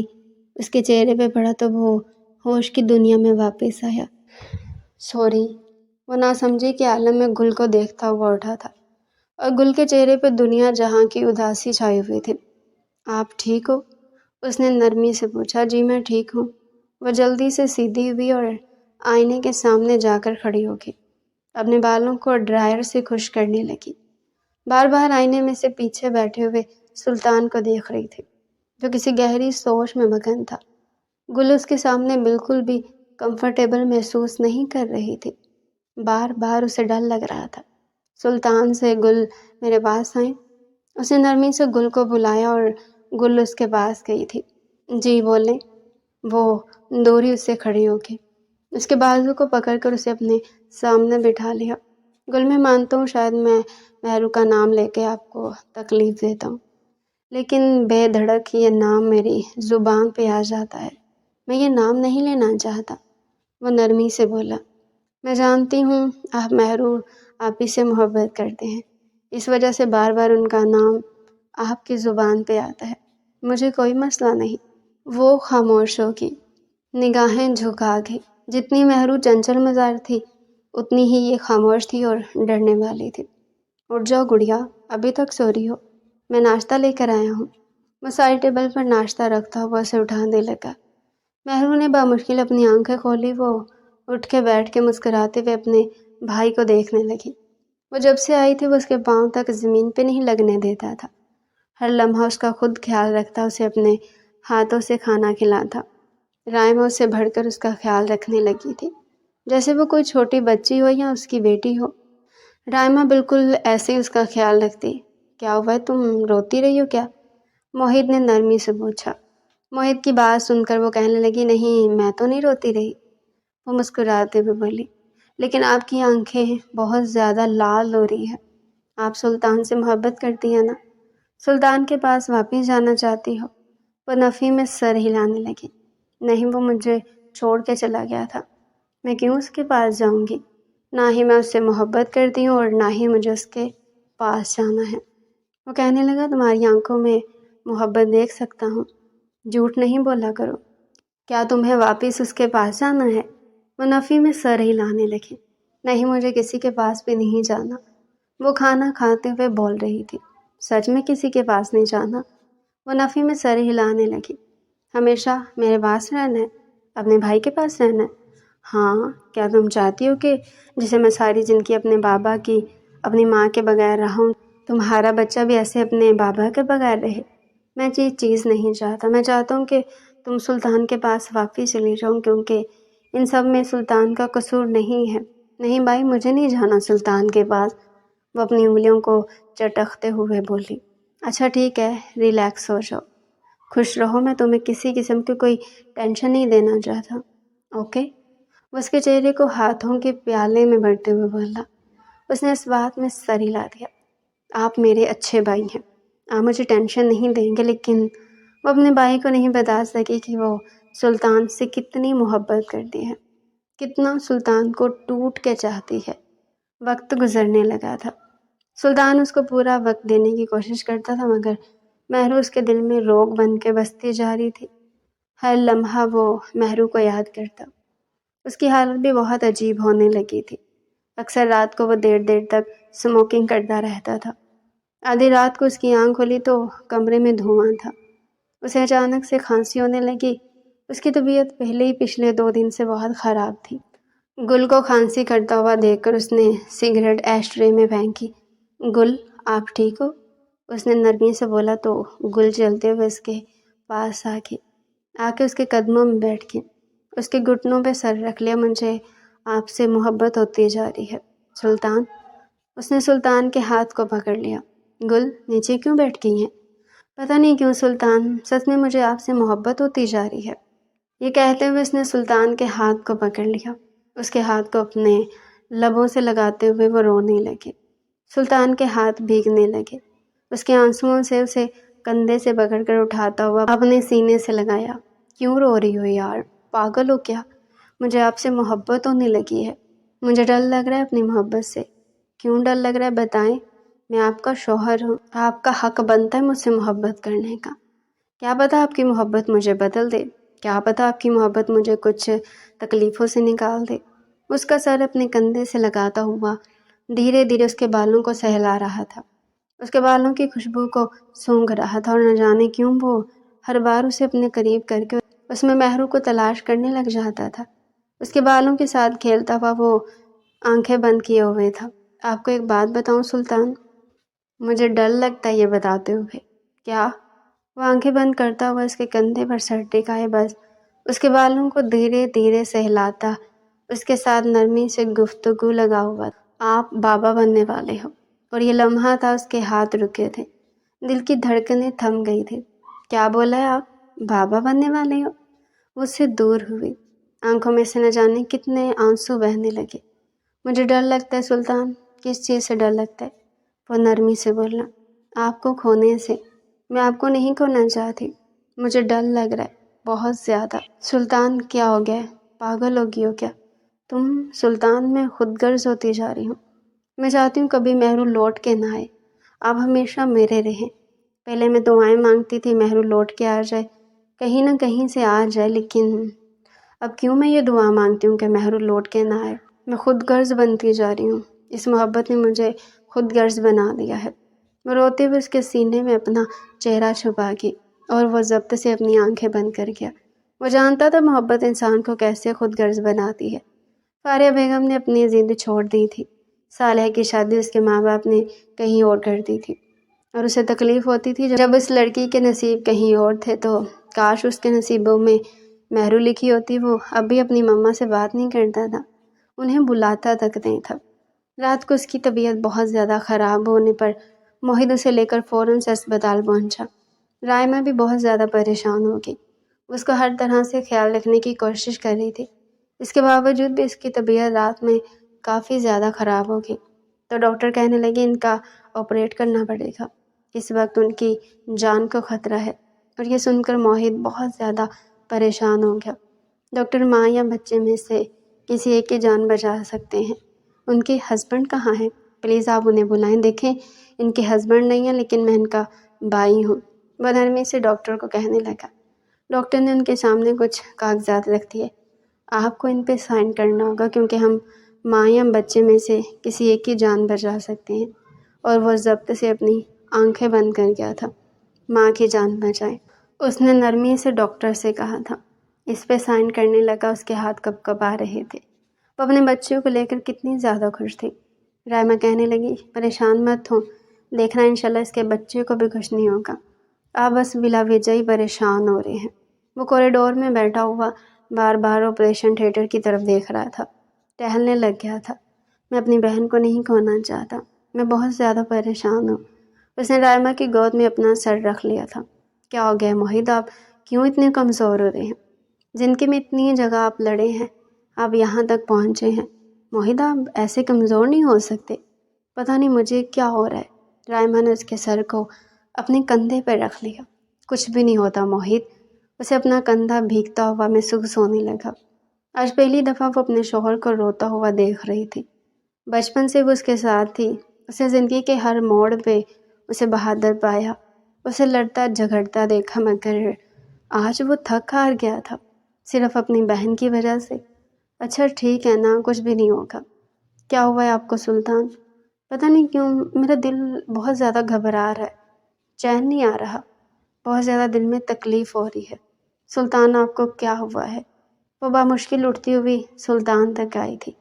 S1: اس کے چہرے پہ پڑا تو وہ ہوش کی دنیا میں واپس آیا۔ سوری، وہ ناسمجھی کے عالم میں گل کو دیکھتا ہوا اٹھا تھا، اور گل کے چہرے پہ دنیا جہاں کی اداسی چھائی ہوئی تھی۔ آپ ٹھیک ہو؟ اس نے نرمی سے پوچھا۔ جی میں ٹھیک ہوں۔ وہ جلدی سے سیدھی ہوئی اور آئینے کے سامنے جا کر کھڑی ہو گئی، اپنے بالوں کو ڈرائر سے خشک کرنے لگی۔ بار بار آئینے میں سے پیچھے بیٹھے ہوئے سلطان کو دیکھ رہی تھی، جو کسی گہری سوچ میں مگن تھا۔ گل اس کے سامنے بالکل بھی کمفرٹیبل محسوس نہیں کر رہی تھی، بار بار اسے ڈر لگ رہا تھا۔ سلطان سے گل میرے پاس آئیں۔ اس نے نرمی سے گل کو بلایا اور گل اس کے پاس گئی تھی۔ جی بولیں۔ وہ دوری اس سے کھڑی ہو گئی، اس کے بازو کو پکڑ کر اسے اپنے سامنے بٹھا لیا۔ گل میں مانتا ہوں شاید میں مہرو کا نام لے کے آپ کو تکلیف دیتا ہوں، لیکن بے دھڑک یہ نام میری زبان پہ آ جاتا ہے۔ میں یہ نام نہیں لینا چاہتا، وہ نرمی سے بولا۔ میں جانتی ہوں آپ مہرو آپ ہی سے محبت کرتے ہیں، اس وجہ سے بار بار ان کا نام آپ کی زبان پہ آتا ہے۔ مجھے کوئی مسئلہ نہیں۔ وہ خاموش ہو گئی، نگاہیں جھکا گئی۔ جتنی مہرو چنچل مزاج تھی اتنی ہی یہ خاموش تھی اور ڈرنے والی تھی۔ اٹھ جاؤ گڑیا، ابھی تک سو رہی ہو؟ میں ناشتہ لے کر آیا ہوں۔ وہ ساری ٹیبل پر ناشتہ رکھتا ہوا اسے اٹھانے لگا۔ مہرو نے بامشکل اپنی آنکھیں کھولی۔ وہ اٹھ کے بیٹھ کے مسکراتے ہوئے اپنے بھائی کو دیکھنے لگی۔ وہ جب سے آئی تھی وہ اس کے پاؤں تک زمین پہ نہیں لگنے دیتا تھا، ہر لمحہ اس کا خود خیال رکھتا، اسے اپنے ہاتھوں سے کھانا کھلاتا۔ رائمہ اس سے بڑھ کر اس کا خیال رکھنے لگی تھی، جیسے وہ کوئی چھوٹی بچی ہو یا اس کی بیٹی ہو۔ رائمہ بالکل ایسے ہی اس کا خیال رکھتی۔ کیا ہوا ہے، تم روتی رہی ہو کیا؟ موہت نے نرمی سے پوچھا۔ موہت کی بات سن کر وہ کہنے لگی، نہیں میں تو نہیں روتی رہی۔ وہ مسکراتے ہوئے بولی، لیکن آپ کی آنکھیں بہت زیادہ لال ہو رہی ہیں۔ آپ سلطان سے محبت کرتی ہیں نا؟ سلطان کے پاس واپس جانا چاہتی ہو؟ وہ نفی میں سر ہلانے لگی۔ نہیں، وہ مجھے چھوڑ کے چلا گیا تھا، میں کیوں اس کے پاس جاؤں گی؟ نہ ہی میں اس سے محبت کرتی ہوں اور نہ ہی مجھے اس کے پاس جانا ہے۔ وہ کہنے لگا، تمہاری آنکھوں میں محبت دیکھ سکتا ہوں، جھوٹ نہیں بولا کرو۔ کیا تمہیں واپس اس کے پاس جانا ہے؟ وہ نفی میں سر ہلانے لگی۔ نہیں، مجھے کسی کے پاس بھی نہیں جانا۔ وہ کھانا کھاتے ہوئے بول رہی تھی۔ سچ میں کسی کے پاس نہیں جانا؟ وہ نفی میں سر ہلانے لگی۔ ہمیشہ میرے پاس رہنا ہے؟ اپنے بھائی کے پاس رہنا ہے؟ ہاں۔ کیا تم چاہتی ہو کہ جسے میں ساری زندگی اپنے بابا کی، اپنی ماں کے بغیر رہا ہوں، تمہارا بچہ بھی ایسے اپنے بابا کے بغیر رہے؟ میں یہ چیز نہیں چاہتا۔ میں چاہتا ہوں کہ تم سلطان کے پاس واپس چلی جاؤ، کیونکہ ان سب میں سلطان کا قصور نہیں ہے۔ نہیں بھائی، مجھے نہیں جانا سلطان کے پاس، وہ اپنی انگلیوں کو چٹکتے ہوئے بولی۔ اچھا ٹھیک ہے، ریلیکس ہو جاؤ، خوش رہو، میں تمہیں کسی قسم کی کوئی ٹینشن نہیں دینا چاہتا، اوکے؟ وہ اس کے چہرے کو ہاتھوں کے پیالے میں بھرتے ہوئے بولا۔ اس نے اس بات میں سر ہلا دیا۔ آپ میرے اچھے بھائی ہیں، آپ مجھے ٹینشن نہیں دیں گے، لیکن وہ اپنے بھائی کو نہیں بتا سکی کہ وہ سلطان سے کتنی محبت کرتی ہے، کتنا سلطان کو ٹوٹ کے چاہتی ہے۔ وقت گزرنے لگا تھا، سلطان اس کو پورا وقت دینے کی کوشش کرتا تھا، مگر مہرو اس کے دل میں روگ بن کے بستی جا رہی تھی۔ ہر لمحہ وہ مہرو کو یاد کرتا۔ اس کی حالت بھی بہت عجیب ہونے لگی تھی۔ اکثر رات کو وہ دیر دیر تک اسموکنگ کرتا رہتا تھا۔ آدھی رات کو اس کی آنکھ کھلی تو کمرے میں دھواں تھا۔ اسے اچانک سے کھانسی ہونے لگی۔ اس کی طبیعت پہلے ہی پچھلے 2 دن سے بہت خراب تھی۔ گل کو کھانسی کرتا ہوا دیکھ کر اس نے سگریٹ ایش ٹرے میں پھینکی۔ گل، آپ ٹھیک ہو؟ اس نے نرمی سے بولا تو گل چلتے ہوئے اس کے پاس آ کے اس کے قدموں میں بیٹھ گئی، اس کے گھٹنوں پہ سر رکھ لیا۔ مجھے آپ سے محبت ہوتی جا رہی ہے سلطان۔ اس نے سلطان کے ہاتھ کو پکڑ لیا۔ گل نیچے کیوں بیٹھ گئی ہیں؟ پتہ نہیں کیوں سلطان، سچ میں مجھے آپ سے محبت ہوتی جا رہی ہے۔ یہ کہتے ہوئے اس نے سلطان کے ہاتھ کو پکڑ لیا۔ اس کے ہاتھ کو اپنے لبوں سے لگاتے ہوئے وہ رونے لگے۔ سلطان کے ہاتھ بھیگنے لگے۔ اس کے آنسوؤں سے اسے کندھے سے پکڑ کر اٹھاتا ہوا اپنے سینے سے لگایا۔ کیوں رو رہی ہو یار، پاگل ہو کیا؟ مجھے آپ سے محبت ہونے لگی ہے، مجھے ڈر لگ رہا ہے اپنی محبت سے۔ کیوں ڈر لگ رہا ہے بتائیں؟ میں آپ کا شوہر ہوں، آپ کا حق بنتا ہے مجھ سے محبت کرنے کا۔ کیا پتہ آپ کی محبت مجھے بدل دے، کیا پتہ آپ کی محبت مجھے کچھ تکلیفوں سے نکال دے۔ اس کا سر اپنے کندھے سے لگاتا ہوا دھیرے دھیرے اس کے بالوں کو سہلا رہا تھا، اس کے بالوں کی خوشبو کو سونگھ رہا تھا، اور نہ جانے کیوں وہ ہر بار اسے اپنے قریب کر کے اس میں مہرو کو تلاش کرنے لگ جاتا تھا۔ اس کے بالوں کے ساتھ کھیلتا ہوا وہ آنکھیں بند کیے ہوئے تھا۔ آپ کو ایک بات بتاؤں سلطان؟ مجھے ڈر لگتا ہے یہ بتاتے ہوئے۔ کیا؟ وہ آنکھیں بند کرتا ہوا اس کے کندھے پر سر ٹکائے بس اس کے بالوں کو دھیرے دھیرے سہلاتا اس کے ساتھ نرمی سے گفتگو لگا ہوا تھا۔ آپ بابا بننے والے ہو۔ اور یہ لمحہ تھا اس کے ہاتھ رکے تھے، دل کی دھڑکنیں تھم گئی تھی۔ کیا بولا ہے آپ؟ بابا بننے والے ہو؟ وہ اس سے دور ہوئی، آنکھوں میں سے نہ جانے کتنے آنسو بہنے لگے۔ مجھے ڈر لگتا ہے سلطان۔ کس چیز سے ڈر لگتا ہے؟ وہ نرمی سے بولنا۔ آپ کو کھونے سے۔ میں آپ کو نہیں کھونا چاہتی، مجھے ڈر لگ رہا ہے بہت زیادہ۔ سلطان کیا ہو گیا ہے؟ پاگل ہو گئی ہو کیا تم؟ سلطان میں خود غرض ہوتی جا رہی ہوں۔ میں چاہتی ہوں کبھی مہرو لوٹ کے نہ آئے، آپ ہمیشہ میرے رہیں۔ پہلے میں دعائیں مانگتی تھی مہرو لوٹ کے آ جائے، کہیں نہ کہیں سے آ جائے، لیکن اب کیوں میں یہ دعا مانگتی ہوں کہ مہرو لوٹ کے نہ آئے؟ میں خود غرض بنتی جا رہی ہوں، اس محبت نے مجھے خود غرض بنا دیا ہے۔ میں روتے ہوئے اس کے سینے میں اپنا چہرہ چھپا گئی اور وہ ضبط سے اپنی آنکھیں بند کر گیا۔ وہ جانتا تھا محبت انسان کو کیسے خود غرض بناتی ہے۔ فاریہ بیگم نے اپنی ضد چھوڑ دی تھی۔ صالحہ کی شادی اس کے ماں باپ نے کہیں اور کر دی تھی اور اسے تکلیف ہوتی تھی جب اس لڑکی کے نصیب کہیں اور تھے، تو کاش اس کے نصیبوں میں مہرو لکھی ہوتی۔ وہ اب بھی اپنی مما سے بات نہیں کرتا تھا، انہیں بلاتا تک نہیں تھا۔ رات کو اس کی طبیعت بہت زیادہ خراب ہونے پر موہد اسے لے کر فوراً سے اسپتال پہنچا۔ رائمہ بھی بہت زیادہ پریشان ہو گئی، اس کو ہر طرح سے خیال رکھنے کی کوشش کر رہی تھی۔ اس کے باوجود بھی اس کی طبیعت رات میں کافی زیادہ خراب ہو گئی، تو ڈاکٹر کہنے لگے ان کا آپریٹ کرنا پڑے گا، اس وقت ان کی جان کو خطرہ ہے۔ اور یہ سن کر موہد بہت زیادہ پریشان ہو گیا۔ ڈاکٹر ماں یا بچے میں سے کسی ایک کی جان بچا سکتے ہیں۔ ان کے ہسبینڈ کہاں ہیں؟ پلیز آپ انہیں بلائیں۔ دیکھیں ان کے ہسبینڈ نہیں ہیں لیکن میں ان کا بھائی ہوں، وہ نرمی سے ڈاکٹر کو کہنے لگا۔ ڈاکٹر نے ان کے سامنے کچھ کاغذات رکھ دیے۔ آپ کو ان پہ سائن کرنا ہوگا کیونکہ ہم ماں یا بچے میں سے کسی ایک کی جان بچا سکتے ہیں۔ اور وہ ضبط سے اپنی آنکھیں بند کر گیا تھا۔ ماں کی جان بچائیں، اس نے نرمی سے ڈاکٹر سے کہا تھا۔ اس پہ سائن کرنے لگا، اس کے ہاتھ کب کب آ رہے تھے۔ وہ اپنے بچوں کو لے کر کتنی زیادہ خوش تھی۔ رائمہ کہنے لگی پریشان مت ہوں، دیکھنا انشاءاللہ اس کے بچے کو بھی کچھ نہیں ہوگا، آپ بس بلا وجہ ہی پریشان ہو رہے ہیں۔ وہ کوریڈور میں بیٹھا ہوا بار بار آپریشن تھیٹر کی طرف دیکھ رہا تھا، ٹہلنے لگ گیا تھا۔ میں اپنی بہن کو نہیں کھونا چاہتا، میں بہت زیادہ پریشان ہوں۔ اس نے رائمہ کی گود میں اپنا سر رکھ لیا تھا۔ کیا ہو گیا موہد، آپ کیوں اتنے کمزور ہو رہے ہیں؟ زندگی میں اتنی جگہ آپ لڑے ہیں، آپ یہاں تک پہنچے ہیں، موہد آپ ایسے کمزور نہیں ہو سکتے۔ پتہ نہیں مجھے کیا ہو رہا ہے۔ رائمہ نے اس کے سر کو اپنے کندھے پر رکھ لیا۔ کچھ بھی نہیں ہوتا موہد۔ اسے اپنا کندھا بھیگتا ہوا محسوس ہونے لگا۔ آج پہلی دفعہ وہ اپنے شوہر کو روتا ہوا دیکھ رہی تھی۔ بچپن سے وہ اس کے ساتھ تھی، اسے زندگی کے ہر موڑ پہ اسے بہادر پایا، اسے لڑتا جھگڑتا دیکھا، مگر آج وہ تھک ہار گیا تھا صرف اپنی بہن کی وجہ سے۔ اچھا ٹھیک ہے نا، کچھ بھی نہیں ہوگا۔ کیا ہوا ہے آپ کو سلطان؟ پتہ نہیں کیوں میرا دل بہت زیادہ گھبرا رہا ہے، چین نہیں آ رہا، بہت زیادہ دل میں تکلیف ہو رہی ہے۔ سلطان آپ کو کیا ہوا ہے؟ وہ بامشکل اٹھتی ہوئی سلطان تک آئی تھی،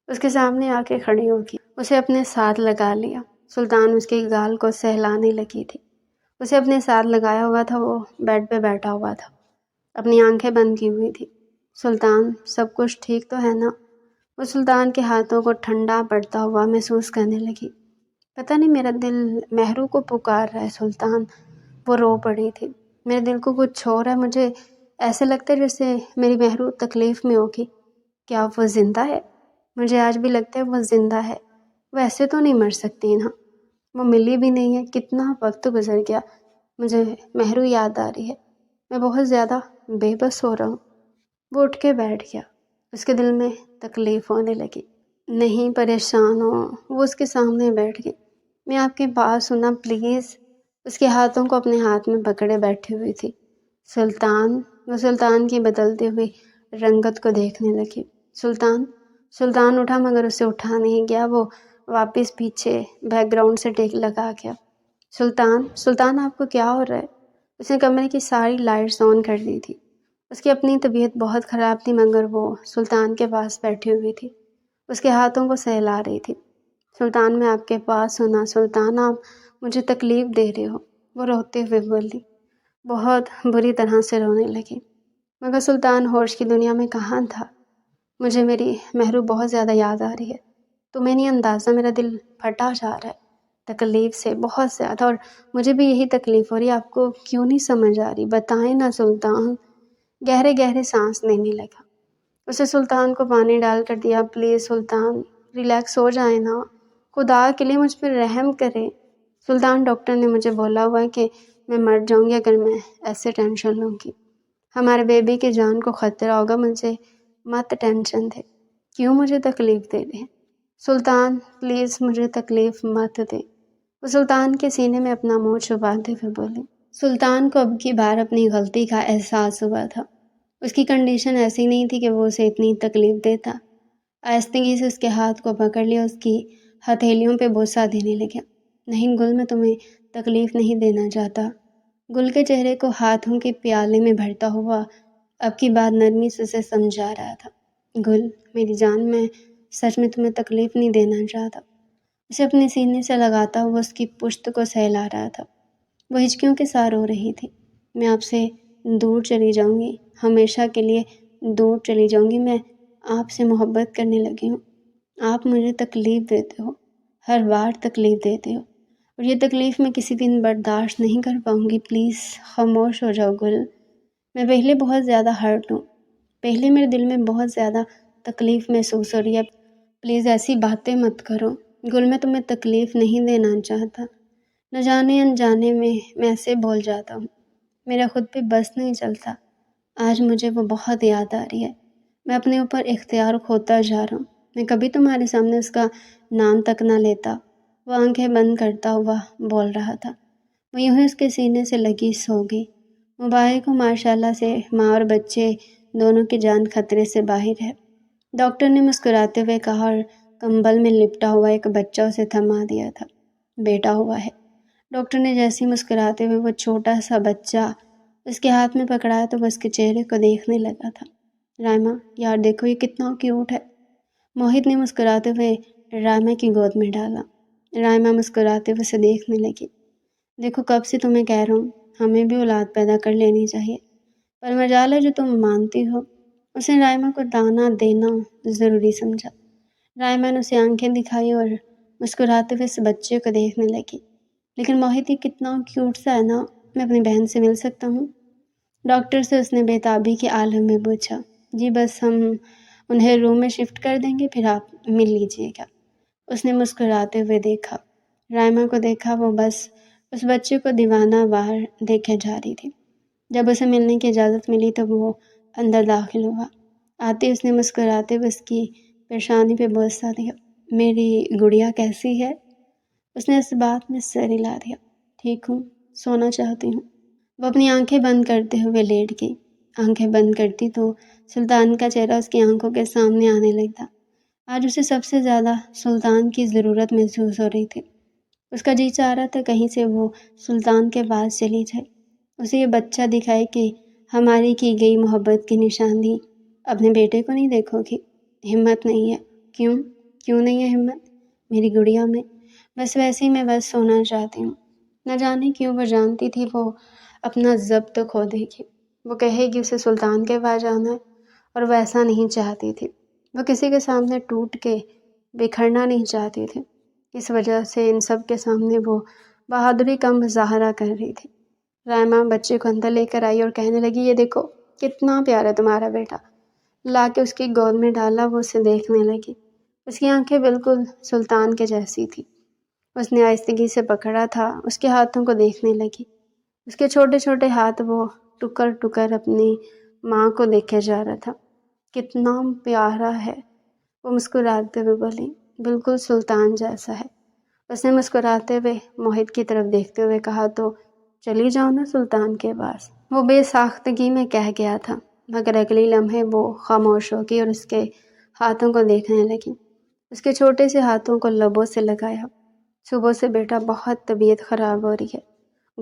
S1: اس کے سامنے آ کے کھڑی ہو گئی، اسے اپنے ساتھ لگا لیا۔ سلطان اس کے گال کو سہلانے لگی تھی، اسے اپنے ساتھ لگایا ہوا تھا۔ وہ بیڈ پہ بیٹھا ہوا تھا، اپنی آنکھیں بند کی ہوئی تھی۔ سلطان سب کچھ ٹھیک تو ہے نا؟ وہ سلطان کے ہاتھوں کو ٹھنڈا پڑتا ہوا محسوس کرنے لگی۔ پتہ نہیں میرا دل مہرو کو پکار رہا ہے سلطان۔ وہ رو پڑی تھی۔ میرے دل کو کچھ ہو رہا ہے، مجھے ایسے لگتا ہے جیسے میری مہرو تکلیف میں ہوگی۔ کیا وہ زندہ ہے؟ مجھے آج بھی لگتا ہے وہ زندہ ہے، وہ ایسے تو نہیں مر سکتی نا، وہ ملی بھی نہیں ہے۔ کتنا وقت گزر گیا، مجھے مہرو یاد آ رہی ہے، میں بہت زیادہ بے بس ہو رہا ہوں۔ وہ اٹھ کے بیٹھ گیا، اس کے دل میں تکلیف ہونے لگی۔ نہیں پریشان ہو، وہ اس کے سامنے بیٹھ گئی۔ میں آپ کے پاس ہوں نا پلیز۔ اس کے ہاتھوں کو اپنے ہاتھ میں پکڑے بیٹھی ہوئی تھی۔ سلطان، وہ سلطان کی بدلتی ہوئی رنگت کو دیکھنے لگی۔ سلطان اٹھا مگر اسے اٹھا نہیں گیا، وہ واپس پیچھے بیک گراؤنڈ سے ٹیک لگا گیا۔ سلطان آپ کو کیا ہو رہا ہے؟ اس نے کمرے کی ساری لائٹس آن کر دی تھی۔ اس کی اپنی طبیعت بہت خراب تھی مگر وہ سلطان کے پاس بیٹھی ہوئی تھی، اس کے ہاتھوں کو سہلا رہی تھی۔ سلطان میں آپ کے پاس ہوں نا سلطان، آپ مجھے تکلیف دے رہے ہو، وہ روتے ہوئے بولی، بہت بری طرح سے رونے لگی۔ مگر سلطان ہوش کی دنیا میں کہاں تھا۔ مجھے میری مہرو بہت زیادہ یاد آ رہی ہے، تمہیں نہیں اندازہ، میرا دل پھٹا جا رہا ہے تکلیف سے بہت زیادہ، اور مجھے بھی یہی تکلیف ہو رہی ہے، آپ کو کیوں نہیں سمجھ آ رہی، بتائیں نا سلطان۔ گہرے گہرے سانس لینے لگا۔ اسے سلطان کو پانی ڈال کر دیا، پلیز سلطان ریلیکس ہو جائے نا، خدا کے لیے مجھ پر رحم کرے۔ سلطان ڈاکٹر نے مجھے بولا ہوا ہے کہ میں مر جاؤں گی اگر میں ایسے ٹینشن لوں گی، ہمارے بیبی کی جان کو خطرہ ہوگا، مجھے مت ٹینشن دے، کیوں مجھے تکلیف دے دیں سلطان، پلیز مجھے تکلیف مت دے۔ وہ سلطان کے سینے میں اپنا منہ چھپاتے ہوئے بولی۔ سلطان کو اب کی بار اپنی غلطی کا احساس ہوا تھا۔ اس کی کنڈیشن ایسی نہیں تھی کہ وہ اسے اتنی تکلیف دیتا۔ آہستگی سے اس کے ہاتھ کو پکڑ لیا، اس کی ہتھیلیوں پہ بوسہ دینے لگا۔ نہیں گل، میں تمہیں تکلیف نہیں دینا چاہتا۔ گل کے چہرے کو ہاتھوں کے پیالے میں بھرتا ہوا اب کی بات نرمی سے اسے سمجھا رہا تھا۔ گل میری جان، میں سچ میں تمہیں تکلیف نہیں دینا چاہتا۔ اسے اپنے سینے سے لگاتا ہوا اس کی پشت کو سہلا رہا تھا۔ وہ ہچکیوں کے ساتھ رو رہی تھی۔ میں آپ سے دور چلی جاؤں گی، ہمیشہ کے لیے دور چلی جاؤں گی، میں آپ سے محبت کرنے لگی ہوں۔ آپ مجھے تکلیف دیتے ہو، ہر بار تکلیف دیتے ہو، اور یہ تکلیف میں کسی دن برداشت نہیں کر پاؤں گی، پلیز خاموش ہو جاؤ گل۔ میں پہلے بہت زیادہ ہرٹ ہوں، پہلے میرے دل میں بہت زیادہ تکلیف محسوس ہو رہی ہے، پلیز ایسی باتیں مت کرو گل، میں تمہیں تکلیف نہیں دینا چاہتا، نہ جانے انجانے میں ایسے بول جاتا ہوں، میرا خود پہ بس نہیں چلتا، آج مجھے وہ بہت یاد آ رہی ہے، میں اپنے اوپر اختیار کھوتا جا رہا ہوں، میں کبھی تمہارے سامنے اس کا نام تک نہ لیتا۔ وہ آنکھیں بند کرتا ہوا بول رہا تھا۔ وہ یوں ہی اس کے سینے سے لگی سو گئی۔ مبارک ہو ماشاءاللہ سے، ماں اور بچے دونوں کی جان خطرے سے باہر ہے، ڈاکٹر نے مسکراتے ہوئے کہا، اور کمبل میں لپٹا ہوا ایک بچہ اسے تھما دیا تھا۔ بیٹا ہوا ہے، ڈاکٹر نے جیسے مسکراتے ہوئے وہ چھوٹا سا بچہ اس کے ہاتھ میں پکڑایا تو وہ اس کے چہرے کو دیکھنے لگا تھا۔ رائمہ یار دیکھو یہ کتنا کیوٹ ہے، موہت نے مسکراتے ہوئے رائمہ کی گود میں ڈالا۔ رائمہ مسکراتے ہوئے اسے دیکھنے لگی۔ دیکھو کب سے تمہیں کہہ رہا ہوں، ہمیں بھی اولاد پیدا کر لینی چاہیے، پر مجال ہے جو تم مانتی ہو۔ اس نے رائمہ کو دانا دینا ضروری سمجھا۔ رائمہ نے اسے آنکھیں دکھائی اور مسکراتے ہوئے اس بچے کو دیکھنے لگی۔ لیکن موہت یہ کتنا کیوٹ سا ہے نا، میں اپنی بہن سے مل سکتا ہوں؟ ڈاکٹر سے اس نے بےتابی کے عالم میں پوچھا۔ جی بس ہم انہیں روم میں شفٹ کر دیں گے، پھر آپ مل لیجئے گا۔ اس نے مسکراتے ہوئے دیکھا، رائمہ کو دیکھا، وہ بس اس بچے کو دیوانہ باہر دیکھے جا رہی تھی۔ جب اسے ملنے کی اجازت ملی تو وہ اندر داخل ہوا۔ آتے اس نے مسکراتے ہوئے اس کی پیشانی پہ بوسہ دیا۔ میری گڑیا کیسی ہے؟ اس نے اس بات میں سر ہلا دیا۔ ٹھیک ہوں، سونا چاہتی ہوں۔ وہ اپنی آنکھیں بند کرتے ہوئے لیٹ گئی۔ آنکھیں بند کرتی تو سلطان کا چہرہ اس کی آنکھوں کے سامنے آنے لگتا۔ آج اسے سب سے زیادہ سلطان کی ضرورت محسوس ہو رہی تھی۔ اس کا جی چاہ رہا تھا کہیں سے وہ سلطان کے پاس چلی جائے، اسے یہ بچہ دکھائے کہ ہماری کی گئی محبت کی نشانی اپنے بیٹے کو نہیں دیکھو گی۔ ہمت نہیں ہے۔ کیوں نہیں ہے ہمت میری گڑیا میں؟ بس ویسے ہی میں بس سونا چاہتی ہوں۔ نہ جانے کیوں وہ جانتی تھی وہ اپنا ضبط کھو دے گی، وہ کہے گی اسے سلطان کے پاس جانا ہے، اور وہ ایسا نہیں چاہتی تھی۔ وہ کسی کے سامنے ٹوٹ کے بکھرنا نہیں چاہتی تھی، اس وجہ سے ان سب کے سامنے وہ بہادری کا مظاہرہ کر رہی تھی۔ رائمہ بچے کو اندر لے کر آئی اور کہنے لگی، یہ دیکھو کتنا پیارا ہے تمہارا بیٹا۔ لا کے اس کی گود میں ڈالا، وہ اسے دیکھنے لگی۔ اس کی آنکھیں بالکل سلطان کے جیسی تھی۔ اس نے آہستگی سے پکڑا تھا، اس کے ہاتھوں کو دیکھنے لگی۔ اس کے چھوٹے چھوٹے ہاتھ وہ ٹکر ٹکر اپنی ماں کو دیکھے جا رہا تھا۔ کتنا پیارا ہے، وہ مسکراتے ہوئے بولی، بالکل سلطان جیسا ہے۔ اس نے مسکراتے ہوئے موہت کی طرف دیکھتے ہوئے کہا، تو چلی جاؤ نا سلطان کے پاس۔ وہ بے ساختگی میں کہہ گیا تھا، مگر اگلی لمحے وہ خاموش ہو گئی اور اس کے ہاتھوں کو دیکھنے لگی۔ اس کے چھوٹے سے ہاتھوں کو لبوں سے لگایا۔ صبح سے بیٹا بہت طبیعت خراب ہو رہی ہے،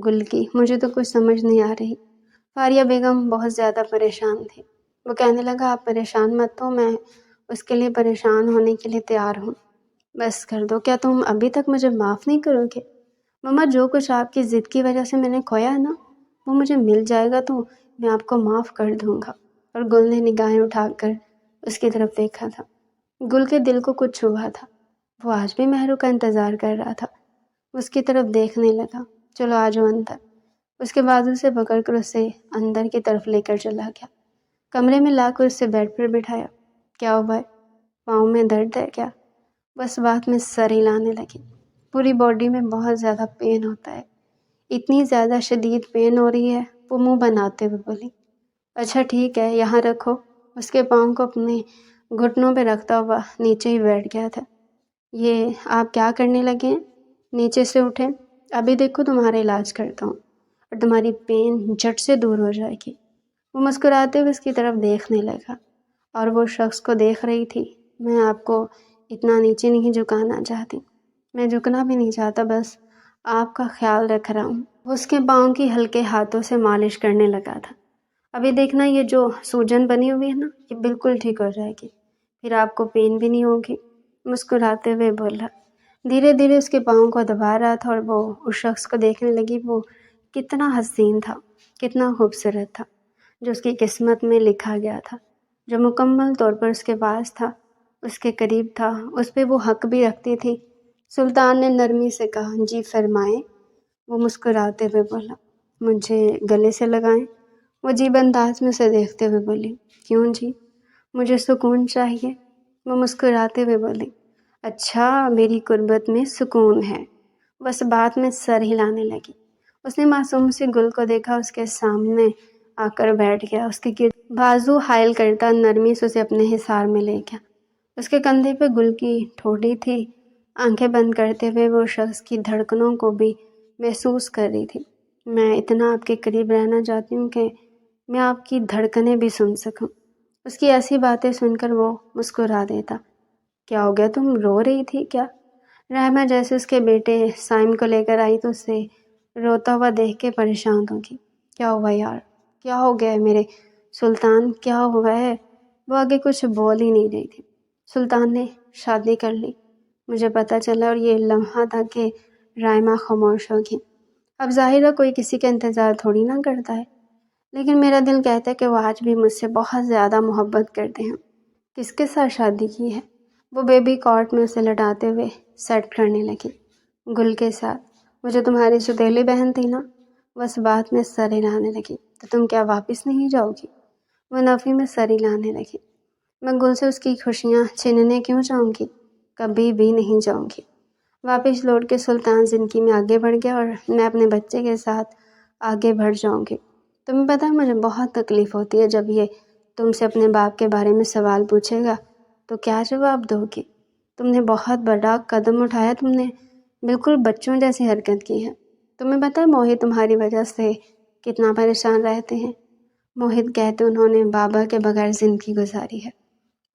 S1: گل کی مجھے تو کچھ سمجھ نہیں آ رہی۔ فاریہ بیگم بہت زیادہ پریشان تھی۔ وہ کہنے لگا آپ پریشان مت ہو، میں اس کے لیے پریشان ہونے کے لیے تیار ہوں۔ بس کر دو، کیا تم ابھی تک مجھے معاف نہیں کرو گے؟ مما جو کچھ آپ کی ضد کی وجہ سے میں نے کھویا ہے نا، وہ مجھے مل جائے گا تو میں آپ کو معاف کر دوں گا۔ اور گل نے نگاہیں اٹھا کر اس کی طرف دیکھا تھا۔ گل کے دل کو کچھ چھوا تھا۔ وہ آج بھی مہرو کا انتظار کر رہا تھا۔ اس کی طرف دیکھنے لگا۔ چلو آ جاؤ اندر۔ اس کے بازو سے پکڑ کر اسے اندر کی طرف لے کر چلا گیا۔ کمرے میں لا کر اسے بیڈ پر بٹھایا۔ کیا ہوا ہے؟ پاؤں میں درد ہے کیا؟ بس بات میں سر ہلانے لگی۔ پوری باڈی میں بہت زیادہ پین ہوتا ہے۔ اتنی زیادہ شدید پین ہو رہی ہے، وہ منہ بناتے ہوئے بولی۔ اچھا ٹھیک ہے، یہاں رکھو۔ اس کے پاؤں کو اپنے گھٹنوں پہ رکھتا ہوا نیچے ہی بیٹھ گیا تھا۔ یہ آپ کیا کرنے لگے ہیں؟ نیچے سے اٹھیں، ابھی دیکھو تمہارا علاج کرتا ہوں اور تمہاری پین جھٹ سے دور ہو جائے گی۔ وہ مسکراتے ہوئے اس کی طرف دیکھنے لگا اور وہ شخص کو دیکھ رہی تھی۔ میں آپ کو اتنا نیچے نہیں جھکانا چاہتی، میں جھکنا بھی نہیں چاہتا، بس آپ کا خیال رکھ رہا ہوں۔ وہ اس کے پاؤں کی ہلکے ہاتھوں سے مالش کرنے لگا تھا۔ ابھی دیکھنا یہ جو سوجن بنی ہوئی ہے نا، یہ بالکل ٹھیک ہو جائے گی، پھر آپ کو پین بھی نہیں ہوگی۔ مسکراتے ہوئے بولا۔ دھیرے دھیرے اس کے پاؤں کو دبا رہا تھا اور وہ اس شخص کو دیکھنے لگی۔ وہ کتنا حسین تھا، کتنا خوبصورت تھا، جو اس کی قسمت میں لکھا گیا تھا، جو مکمل طور پر اس کے پاس تھا، اس کے قریب تھا، اس پہ وہ حق بھی رکھتی تھی۔ سلطان نے نرمی سے کہا، جی فرمائیں۔ وہ مسکراتے ہوئے بولا، مجھے گلے سے لگائیں۔ وہ عجیب انداز میں اسے دیکھتے ہوئے بولی، کیوں جی؟ مجھے سکون چاہیے۔ وہ مسکراتے ہوئے بولی، اچھا میری قربت میں سکون ہے۔ بس بات میں سر ہلانے لگی۔ اس نے معصوم سی گل کو دیکھا، اس کے سامنے آ کر بیٹھ گیا، اس کے گرد بازو حائل کرتا نرمی سے اسے اپنے حصار میں لے گیا۔ اس کے کندھے پہ گل کی ٹھوڑی تھی۔ آنکھیں بند کرتے ہوئے وہ شخص کی دھڑکنوں کو بھی محسوس کر رہی تھی۔ میں اتنا آپ کے قریب رہنا چاہتی ہوں کہ میں آپ کی دھڑکنیں بھی سن سکوں۔ اس کی ایسی باتیں سن کر وہ مسکرا دیتا۔ کیا ہو گیا، تم رو رہی تھی کیا؟ رحمہ جیسے اس کے بیٹے سائم کو لے کر آئی تو اسے روتا ہوا دیکھ کے پریشان ہوگی۔ کیا ہوا یار، کیا ہو گیا ہے میرے سلطان، کیا ہوا ہے؟ وہ آگے کچھ بول ہی نہیں رہی تھی۔ سلطان نے شادی کر لی، مجھے پتہ چلا، اور یہ لمحہ تھا کہ رائمہ خاموش ہوگی۔ اب ظاہر ہے کوئی کسی کا انتظار تھوڑی نہ کرتا ہے، لیکن میرا دل کہتا ہے کہ وہ آج بھی مجھ سے بہت زیادہ محبت کرتے ہیں۔ کس کے ساتھ شادی کی ہے؟ وہ بیبی کارٹ میں اسے لٹاتے ہوئے سیٹ کرنے لگی۔ گل کے ساتھ، وہ جو تمہاری سوتیلی بہن تھی نا۔ بس بات میں سر ہلانے لگی، تو تم کیا واپس نہیں جاؤ گی؟ وہ نفی میں سر ہلانے لگی۔ میں گل سے اس کی خوشیاں چھیننے کیوں جاؤں گی؟ کبھی بھی نہیں جاؤں گی۔ واپس لوٹ کے سلطان زندگی میں آگے بڑھ گیا اور میں اپنے بچے کے ساتھ آگے بڑھ جاؤں گی۔ تمہیں پتہ ہے مجھے بہت تکلیف ہوتی ہے جب یہ تم سے اپنے باپ کے بارے میں سوال پوچھے گا تو کیا جواب دو گی؟ تم نے بہت بڑا قدم اٹھایا، تم نے بالکل بچوں جیسی حرکت کی ہے۔ تمہیں پتہ ہے موہت تمہاری وجہ سے کتنا پریشان رہتے ہیں۔ موہت کہتے انہوں نے بابا کے بغیر زندگی گزاری ہے۔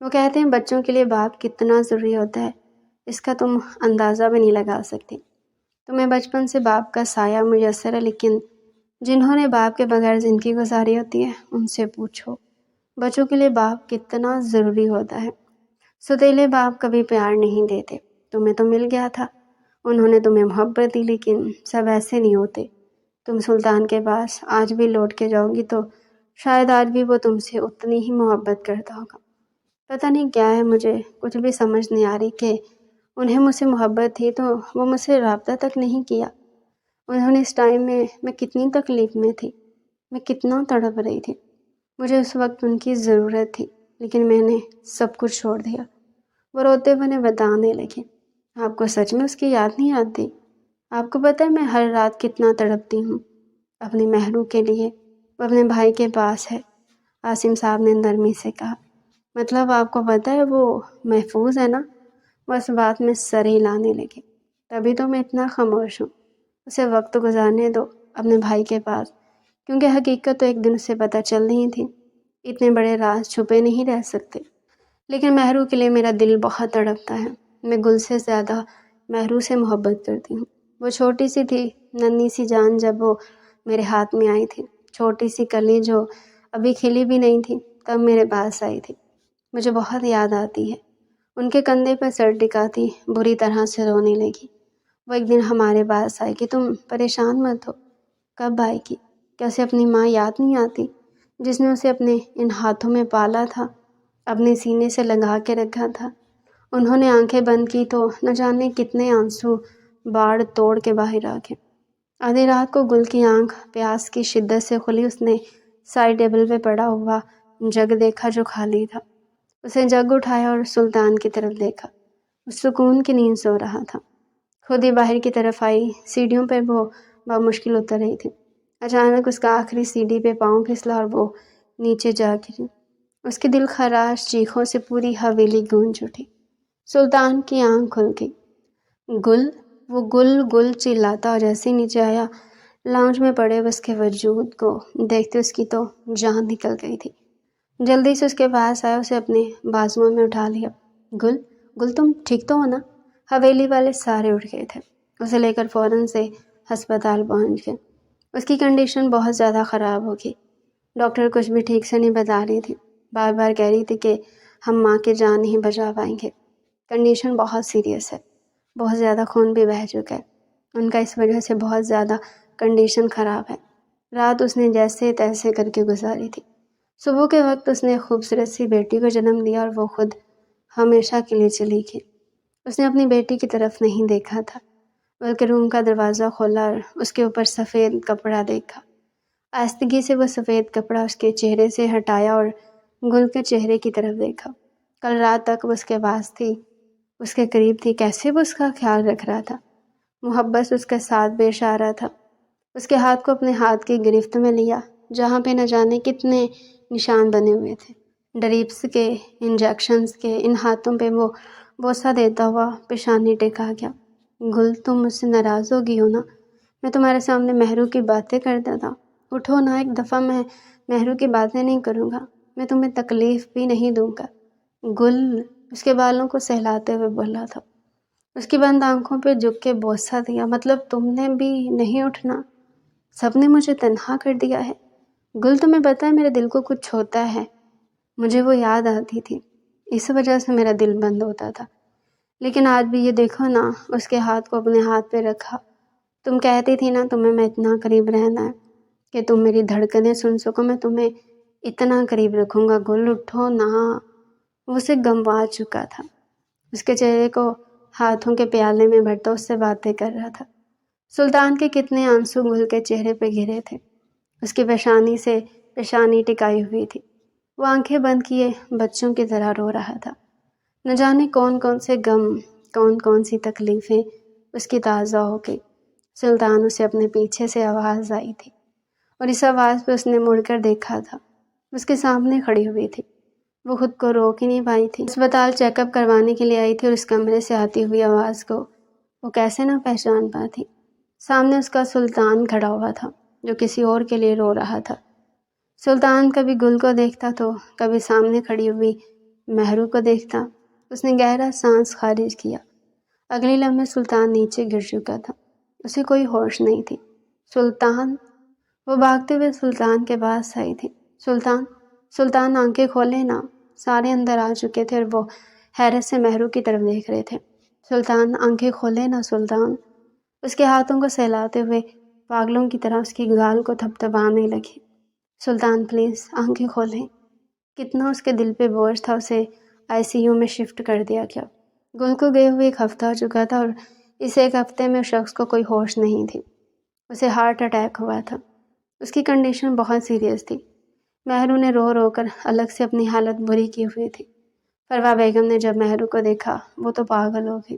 S1: وہ کہتے ہیں بچوں کے لیے باپ کتنا ضروری ہوتا ہے، اس کا تم اندازہ بھی نہیں لگا سکتی۔ تمہیں بچپن سے باپ کا سایہ میسر ہے، لیکن جنہوں نے باپ کے بغیر زندگی گزاری ہوتی ہے ان سے پوچھو بچوں کے لیے باپ کتنا ضروری ہوتا ہے۔ سوتیلے باپ کبھی پیار نہیں دیتے۔ تمہیں تو مل گیا تھا، انہوں نے تمہیں محبت دی، لیکن سب ایسے نہیں ہوتے۔ تم سلطان کے پاس آج بھی لوٹ کے جاؤ گی تو شاید آج بھی وہ تم سے اتنی ہی محبت کرتا ہوگا۔ پتہ نہیں کیا ہے، مجھے کچھ بھی سمجھ نہیں آ رہی کہ انہیں مجھ سے محبت تھی تو وہ مجھ سے رابطہ تک نہیں کیا۔ انہوں نے اس ٹائم میں کتنی تکلیف میں تھی، میں کتنا تڑپ رہی تھی، مجھے اس وقت ان کی ضرورت تھی، لیکن میں نے سب کچھ چھوڑ دیا۔ وہ روتے ہوئے انہیں بتانے لگے، آپ کو سچ میں اس کی یاد نہیں آتی؟ آپ کو پتہ ہے میں ہر رات کتنا تڑپتی ہوں اپنے مہرو کے لیے، وہ اپنے بھائی کے پاس ہے۔ عاصم صاحب نے نرمی سے کہا، مطلب آپ کو پتہ ہے وہ محفوظ ہے نا؟ وہ اس بات میں سر ہلانے لگے۔ تبھی تو میں اتنا خاموش ہوں، اسے وقت گزارنے دو اپنے بھائی کے پاس، کیونکہ حقیقت تو ایک دن سے پتہ چل رہی تھی۔ اتنے بڑے راز چھپے نہیں رہ سکتے۔ لیکن مہرو کے لیے میرا دل بہت تڑپتا ہے۔ میں گل سے زیادہ مہرو سے محبت کرتی ہوں۔ وہ چھوٹی سی تھی، ننھی سی جان جب وہ میرے ہاتھ میں آئی تھی، چھوٹی سی کلی جو ابھی کھلی بھی نہیں تھی تب میرے پاس آئی تھی۔ مجھے بہت یاد آتی ہے۔ ان کے کندھے پر سر ٹکاتی بری طرح سے رونے لگی۔ وہ ایک دن ہمارے پاس آئی کہ تم پریشان مت ہو۔ کب آئے گی؟ کیا اسے اپنی ماں یاد نہیں آتی جس نے اسے اپنے ان ہاتھوں میں پالا تھا، اپنے سینے سے لگا کے رکھا تھا؟ انہوں نے آنکھیں بند کی تو نہ جانے کتنے آنسو باڑ توڑ کے باہر آ گئے۔ آدھی رات کو گل کی آنکھ پیاس کی شدت سے کھلی۔ اس نے سائڈ ٹیبل پہ پڑا ہوا جگ دیکھا جو خالی تھا۔ اسے جگ اٹھایا اور سلطان کی طرف دیکھا۔ اس سکون کی نیند سو رہا تھا۔ خود ہی باہر کی طرف آئی۔ سیڑھیوں پہ وہ بمشکل اتر رہی تھی۔ اچانک اس کا آخری سیڑھی پہ پاؤں پھسلا اور وہ نیچے جا گری۔ اس کی دل خراش چیخوں سے پوری حویلی گونج اٹھی۔ سلطان کی آنکھ کھل گئی۔ گل، وہ گل گل چلاتا اور جیسے ہی نیچے آیا، لاؤنج میں پڑے اس کے وجود کو دیکھتے اس کی تو جان نکل گئی تھی۔ جلدی سے اس کے پاس آیا، اسے اپنے بازوؤں میں اٹھا لیا۔ گل، گل تم ٹھیک تو ہو نا؟ حویلی والے سارے اٹھ گئے تھے۔ اسے لے کر فوراً سے ہسپتال پہنچ گئے۔ اس کی کنڈیشن بہت زیادہ خراب ہوگی۔ ڈاکٹر کچھ بھی ٹھیک سے نہیں بتا رہی تھی، بار بار کہہ رہی تھی کہ ہم ماں کی جان نہیں بچا پائیں گے۔ کنڈیشن بہت سیریس ہے، بہت زیادہ خون بھی بہہ چکا ہے ان کا، اس وجہ سے بہت زیادہ کنڈیشن خراب ہے۔ رات اس نے جیسے تیسے کر کے گزاری تھی۔ صبح کے وقت اس نے خوبصورت سی بیٹی کو جنم دیا اور وہ خود ہمیشہ کے لیے چلی گئی۔ اس نے اپنی بیٹی کی طرف نہیں دیکھا تھا، بلکہ روم کا دروازہ کھولا اور اس کے اوپر سفید کپڑا دیکھا۔ آہستگی سے وہ سفید کپڑا اس کے چہرے سے ہٹایا اور گل کے چہرے کی طرف دیکھا۔ کل رات تک وہ اس کے پاس تھی، اس کے قریب تھی، کیسے وہ اس کا خیال رکھ رہا تھا، محبت سے اس کے ساتھ پیش آ رہا تھا۔ اس کے ہاتھ کو اپنے ہاتھ کی گرفت میں لیا، جہاں پہ نہ جانے کتنے نشان بنے ہوئے تھے، ڈریپس کے، انجیکشنز کے۔ ان ہاتھوں پہ وہ بوسہ دیتا ہوا پیشانی ٹکا گیا۔ گل، تم مجھ سے ناراض ہو گئی ہو نا؟ میں تمہارے سامنے مہرو کی باتیں کرتا تھا۔ اٹھو نا، ایک دفعہ میں مہرو کی باتیں نہیں کروں گا، میں تمہیں تکلیف بھی نہیں دوں گا۔ گل اس کے بالوں کو سہلاتے ہوئے بولا تھا۔ اس کی بند آنکھوں پہ جھک کے بوسہ دیا۔ مطلب تم نے بھی نہیں اٹھنا؟ سب نے مجھے تنہا کر دیا ہے۔ گل، تمہیں پتہ ہے میرے دل کو کچھ ہوتا ہے، مجھے وہ یاد آتی تھی، اس وجہ سے میرا دل بند ہوتا تھا۔ لیکن آج بھی یہ دیکھو نا، اس کے ہاتھ کو اپنے ہاتھ پہ رکھا۔ تم کہتی تھی نا تمہیں میں اتنا قریب رہنا ہے کہ تم میری دھڑکنیں سن سکو، میں تمہیں اتنا قریب رکھوں گا۔ گل اٹھو نا۔ وہ اسے گنوا چکا تھا، اس کے چہرے کو ہاتھوں کے پیالے میں بھرتا اس سے باتیں کر رہا تھا۔ سلطان کے کتنے آنسو گل کے چہرے پہ گرے تھے، اس کی پیشانی سے پیشانی ٹکائی ہوئی تھی۔ وہ آنکھیں بند کیے بچوں کی طرح رو رہا تھا۔ نہ جانے کون کون سے غم، کون کون سی تکلیفیں اس کی تازہ ہو گئی۔ سلطان اسے اپنے پیچھے سے آواز آئی تھی اور اس آواز پہ اس نے مڑ کر دیکھا تھا، اس کے سامنے کھڑی ہوئی تھی۔ وہ خود کو روک ہی نہیں پائی تھی۔ اسپتال چیک اپ کروانے کے لیے آئی تھی اور اس کمرے سے آتی ہوئی آواز کو وہ کیسے نہ پہچان پاتی۔ سامنے اس کا سلطان کھڑا ہوا تھا جو کسی اور کے لیے رو رہا تھا۔ سلطان کبھی گل کو دیکھتا تو کبھی سامنے کھڑی ہوئی مہرو کو دیکھتا۔ اس نے گہرا سانس خارج کیا۔ اگلے لمحے سلطان نیچے گر چکا تھا، اسے کوئی ہوش نہیں تھی۔ سلطان، وہ بھاگتے ہوئے سلطان کے پاس آئی تھی۔ سلطان، سلطان آنکھیں کھولے نا۔ سارے اندر آ چکے تھے اور وہ حیرت سے مہرو کی طرف دیکھ رہے تھے۔ سلطان، آنکھیں کھولے نا سلطان۔ اس کے ہاتھوں کو سہلاتے ہوئے پاگلوں کی طرح اس کی گال کو تھپتھپانے لگی۔ سلطان پلیز آنکھیں کھولیں۔ کتنا اس کے دل پہ بوجھ تھا، اسے ICU میں شفٹ کر دیا گیا۔ گل کو گئے ہوئے 1 ہفتہ ہو چکا تھا اور اس 1 ہفتے میں اس شخص کو کوئی ہوش نہیں تھی۔ اسے ہارٹ اٹیک ہوا تھا۔ اس کی کنڈیشن بہت سیریس تھی۔ مہرو نے رو رو کر الگ سے اپنی حالت بری کی ہوئی تھی۔ فروا بیگم نے جب مہرو کو دیکھا وہ تو پاگل ہو گئی،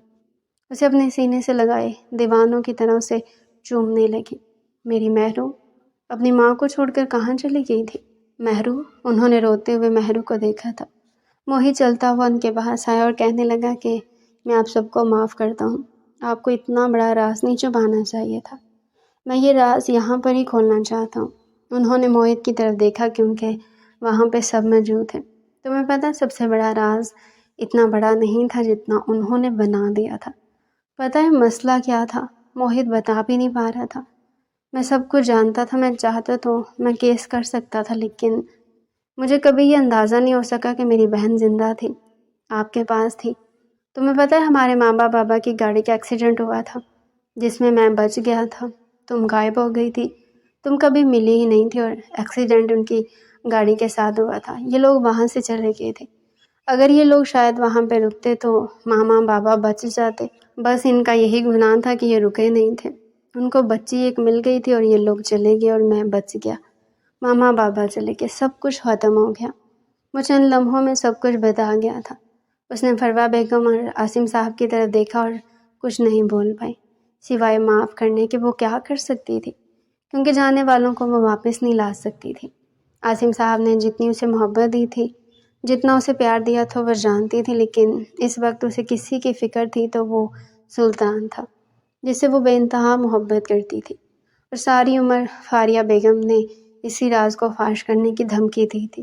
S1: اسے اپنے سینے سے لگائے دیوانوں کی طرح اسے چومنے لگی۔ میری مہرو اپنی ماں کو چھوڑ کر کہاں چلی گئی تھی؟ مہرو، انہوں نے روتے ہوئے مہرو کو دیکھا تھا۔ موہی چلتا ہوا ان کے پاس آیا اور کہنے لگا کہ میں آپ سب کو معاف کرتا ہوں، آپ کو اتنا بڑا راز نہیں چھپانا چاہیے تھا، میں یہ راز یہاں پر ہی کھولنا چاہتا ہوں۔ انہوں نے موہت کی طرف دیکھا کیونکہ وہاں پہ سب موجود تھے۔ تمہیں پتہ سب سے بڑا راز اتنا بڑا نہیں تھا جتنا انہوں نے بنا دیا تھا۔ پتہ ہے مسئلہ کیا تھا؟ موہت بتا بھی نہیں پا رہا تھا۔ میں سب کچھ جانتا تھا، میں چاہتا تو میں کیس کر سکتا تھا، لیکن مجھے کبھی یہ اندازہ نہیں ہو سکا کہ میری بہن زندہ تھی، آپ کے پاس تھی۔ تمہیں پتہ ہے ہمارے ماں بابا کی گاڑی کا ایکسیڈنٹ ہوا تھا جس میں میں بچ گیا تھا، تم غائب ہو گئی تھی، تم کبھی ملی ہی نہیں تھی، اور ایکسیڈنٹ ان کی گاڑی کے ساتھ ہوا تھا۔ یہ لوگ وہاں سے چلے گئے تھے، اگر یہ لوگ شاید وہاں پہ رکتے تو ماما بابا بچ جاتے، بس ان کا یہی گناہ تھا کہ یہ رکے نہیں تھے۔ ان کو بچی ایک مل گئی تھی اور یہ لوگ چلے گئے اور میں بچ گیا، ماما بابا چلے گئے، سب کچھ ختم ہو گیا۔ وہ چند لمحوں میں سب کچھ بتا گیا تھا۔ اس نے فروا بیگم اور عاصم صاحب کی طرف دیکھا اور کچھ نہیں بول پائی، سوائے معاف کرنے کے۔ وہ کیا کر سکتی تھی، کیونکہ جانے والوں کو وہ واپس نہیں لا سکتی تھی۔ عاصم صاحب نے جتنی اسے محبت دی تھی، جتنا اسے پیار دیا تھا، وہ جانتی تھی، لیکن اس وقت اسے کسی کی فکر تھی تو وہ سلطان تھا، جس سے وہ بے انتہا محبت کرتی تھی، اور ساری عمر فاریہ بیگم نے اسی راز کو فاش کرنے کی دھمکی دی تھی،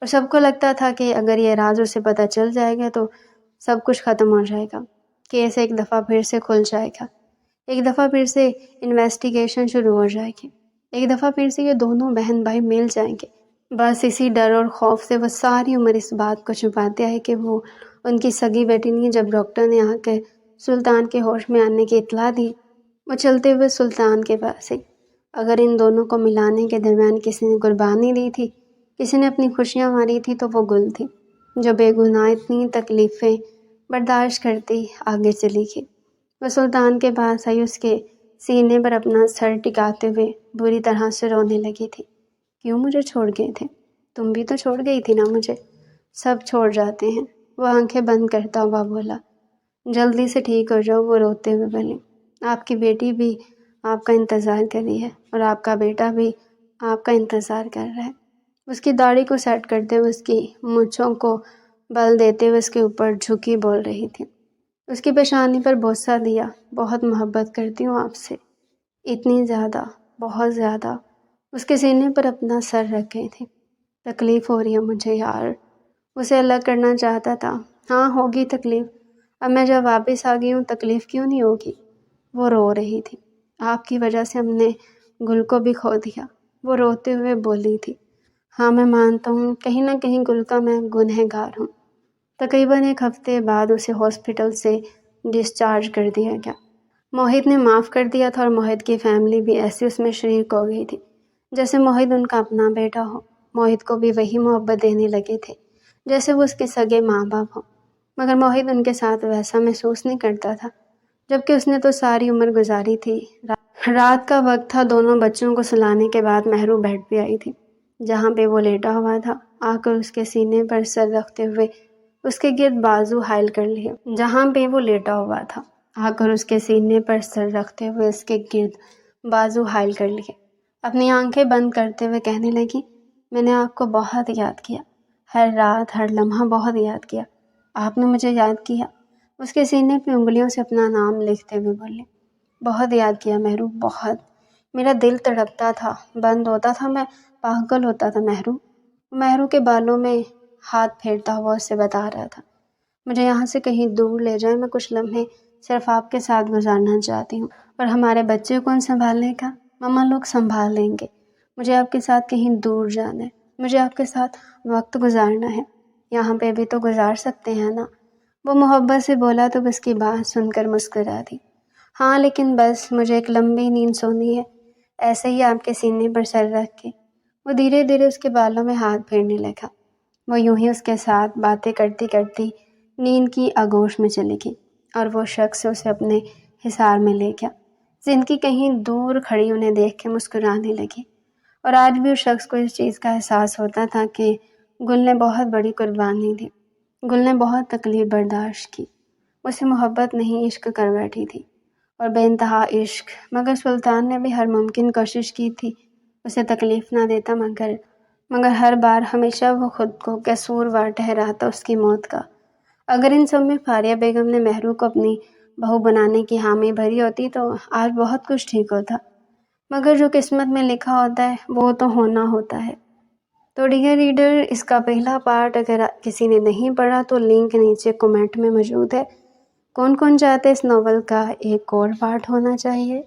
S1: اور سب کو لگتا تھا کہ اگر یہ راز اسے پتہ چل جائے گا تو سب کچھ ختم ہو جائے گا، کیس ایک دفعہ پھر سے کھل جائے گا، ایک دفعہ پھر سے انویسٹیگیشن شروع ہو جائے گی، ایک دفعہ پھر سے یہ دونوں بہن بھائی مل جائیں گے۔ بس اسی ڈر اور خوف سے وہ ساری عمر اس بات کو چھپاتے آئے کہ وہ ان کی سگی بیٹی نہیں۔ جب ڈاکٹر نے آ کے سلطان کے ہوش میں آنے کی اطلاع دی، وہ چلتے ہوئے سلطان کے پاس گئی۔ اگر ان دونوں کو ملانے کے درمیان کسی نے قربانی دی تھی، کسی نے اپنی خوشیاں ماری تھی، تو وہ گل تھی، جو بے گناہ اتنی تکلیفیں برداشت کرتی آگے چلی گئی۔ وہ سلطان کے پاس آئی، اس کے سینے پر اپنا سر ٹکاتے ہوئے بری طرح سے رونے لگی تھی۔ کیوں مجھے چھوڑ گئے تھے؟ تم بھی تو چھوڑ گئی تھی نا مجھے۔ سب چھوڑ جاتے ہیں، وہ آنکھیں بند کرتا ہوا بولا۔ جلدی سے ٹھیک ہو جاؤ، وہ روتے ہوئے بولی۔ آپ کی بیٹی بھی آپ کا انتظار کر رہی ہے، اور آپ کا بیٹا بھی آپ کا انتظار کر رہا ہے۔ اس کی داڑھی کو سیٹ کرتے ہوئے، اس کی مونچھوں کو بل دیتے ہوئے اس کے اوپر جھکی بول رہی تھی۔ اس کی پیشانی پر بوسہ دیا۔ بہت محبت کرتی ہوں آپ سے، اتنی زیادہ، بہت زیادہ۔ اس کے سینے پر اپنا سر رکھے تھی۔ تکلیف ہو رہی ہے مجھے یار، اسے الگ کرنا چاہتا تھا۔ ہاں ہوگی تکلیف، اب میں جب واپس آ گئی ہوں تکلیف کیوں نہیں ہوگی؟ وہ رو رہی تھی۔ آپ کی وجہ سے ہم نے گل کو بھی کھو دیا، وہ روتے ہوئے بولی تھی۔ ہاں میں مانتا ہوں، کہیں نہ کہیں گل کا میں گنہگار ہوں۔ تقریباً ایک ہفتے بعد اسے ہاسپٹل سے ڈسچارج کر دیا گیا۔ موہت نے معاف کر دیا تھا، اور موہت کی فیملی بھی ایسے اس میں شریک ہو گئی تھی جیسے موہت ان کا اپنا بیٹا ہو۔ موہت کو بھی وہی محبت دینے لگے تھے جیسے وہ اس کے سگے ماں باپ ہوں، مگر موہت ان کے ساتھ ویسا محسوس نہیں کرتا تھا، جبکہ اس نے تو ساری عمر گزاری تھی۔ رات کا وقت تھا، دونوں بچوں کو سلانے کے بعد مہرو بیڈ پہ آئی تھی، جہاں پہ وہ لیٹا ہوا تھا۔ آ کر اس کے سینے پر سر رکھتے ہوئے اس کے گرد بازو حائل کر لیے، جہاں پہ وہ لیٹا ہوا تھا۔ آ کر اس کے سینے پر سر رکھتے ہوئے اس کے گرد بازو حائل کر لیے، اپنی آنکھیں بند کرتے ہوئے کہنے لگی، میں نے آپ کو بہت یاد کیا، ہر رات ہر لمحہ بہت یاد کیا، آپ نے مجھے یاد کیا۔ اس کے سینے پہ انگلیوں سے اپنا نام لکھتے ہوئے بولے، بہت یاد کیا مہرو، بہت۔ میرا دل تڑپتا تھا، بند ہوتا تھا، میں پاگل ہوتا تھا مہرو۔ مہرو کے بالوں میں ہاتھ پھیرتا ہوا اسے بتا رہا تھا، مجھے یہاں سے کہیں دور لے جائیں، میں کچھ لمحے صرف آپ کے ساتھ گزارنا چاہتی ہوں، اور ہمارے بچے کون سنبھالنے کا؟ ماما لوگ سنبھال لیں گے۔ مجھے آپ کے ساتھ کہیں دور جانا ہے، مجھے آپ کے ساتھ وقت گزارنا ہے، یہاں پہ بھی تو گزار سکتے ہیں نا؟ وہ محبت سے بولا تو اس کی بات سن کر مسکرا دی۔ ہاں لیکن بس مجھے ایک لمبی نیند سونی ہے، ایسے ہی آپ کے سینے پر سر رکھ کے۔ وہ دھیرے دھیرے اس کے بالوں میں ہاتھ پھیرنے لگا۔ وہ یوں ہی اس کے ساتھ باتیں کرتی کرتی نیند کی آغوش میں چلی گئی، اور وہ شخص اسے اپنے حصار میں لے گیا۔ زندگی کہیں دور کھڑی انہیں دیکھ کے مسکرانے لگی، اور آج بھی اس شخص کو اس چیز کا احساس ہوتا تھا کہ گل نے بہت بڑی قربانی دی، گل نے بہت تکلیف برداشت کی، اسے محبت نہیں عشق کر بیٹھی تھی، اور بے انتہا عشق۔ مگر سلطان نے بھی ہر ممکن کوشش کی تھی اسے تکلیف نہ دیتا، مگر ہر بار ہمیشہ وہ خود کو قصوروار ٹھہراتا اس کی موت کا۔ اگر ان سب میں فاریہ بیگم نے مہرو کو اپنی بہو بنانے کی حامی بھری ہوتی تو آج بہت کچھ ٹھیک ہوتا، مگر جو قسمت میں لکھا ہوتا ہے وہ تو ہونا ہوتا ہے۔ تو ڈیئر ریڈر، اس کا پہلا پارٹ اگر کسی نے نہیں پڑھا تو لنک نیچے کمنٹ میں موجود ہے، کون کون چاہتے اس ناول کا ایک اور پارٹ ہونا چاہیے؟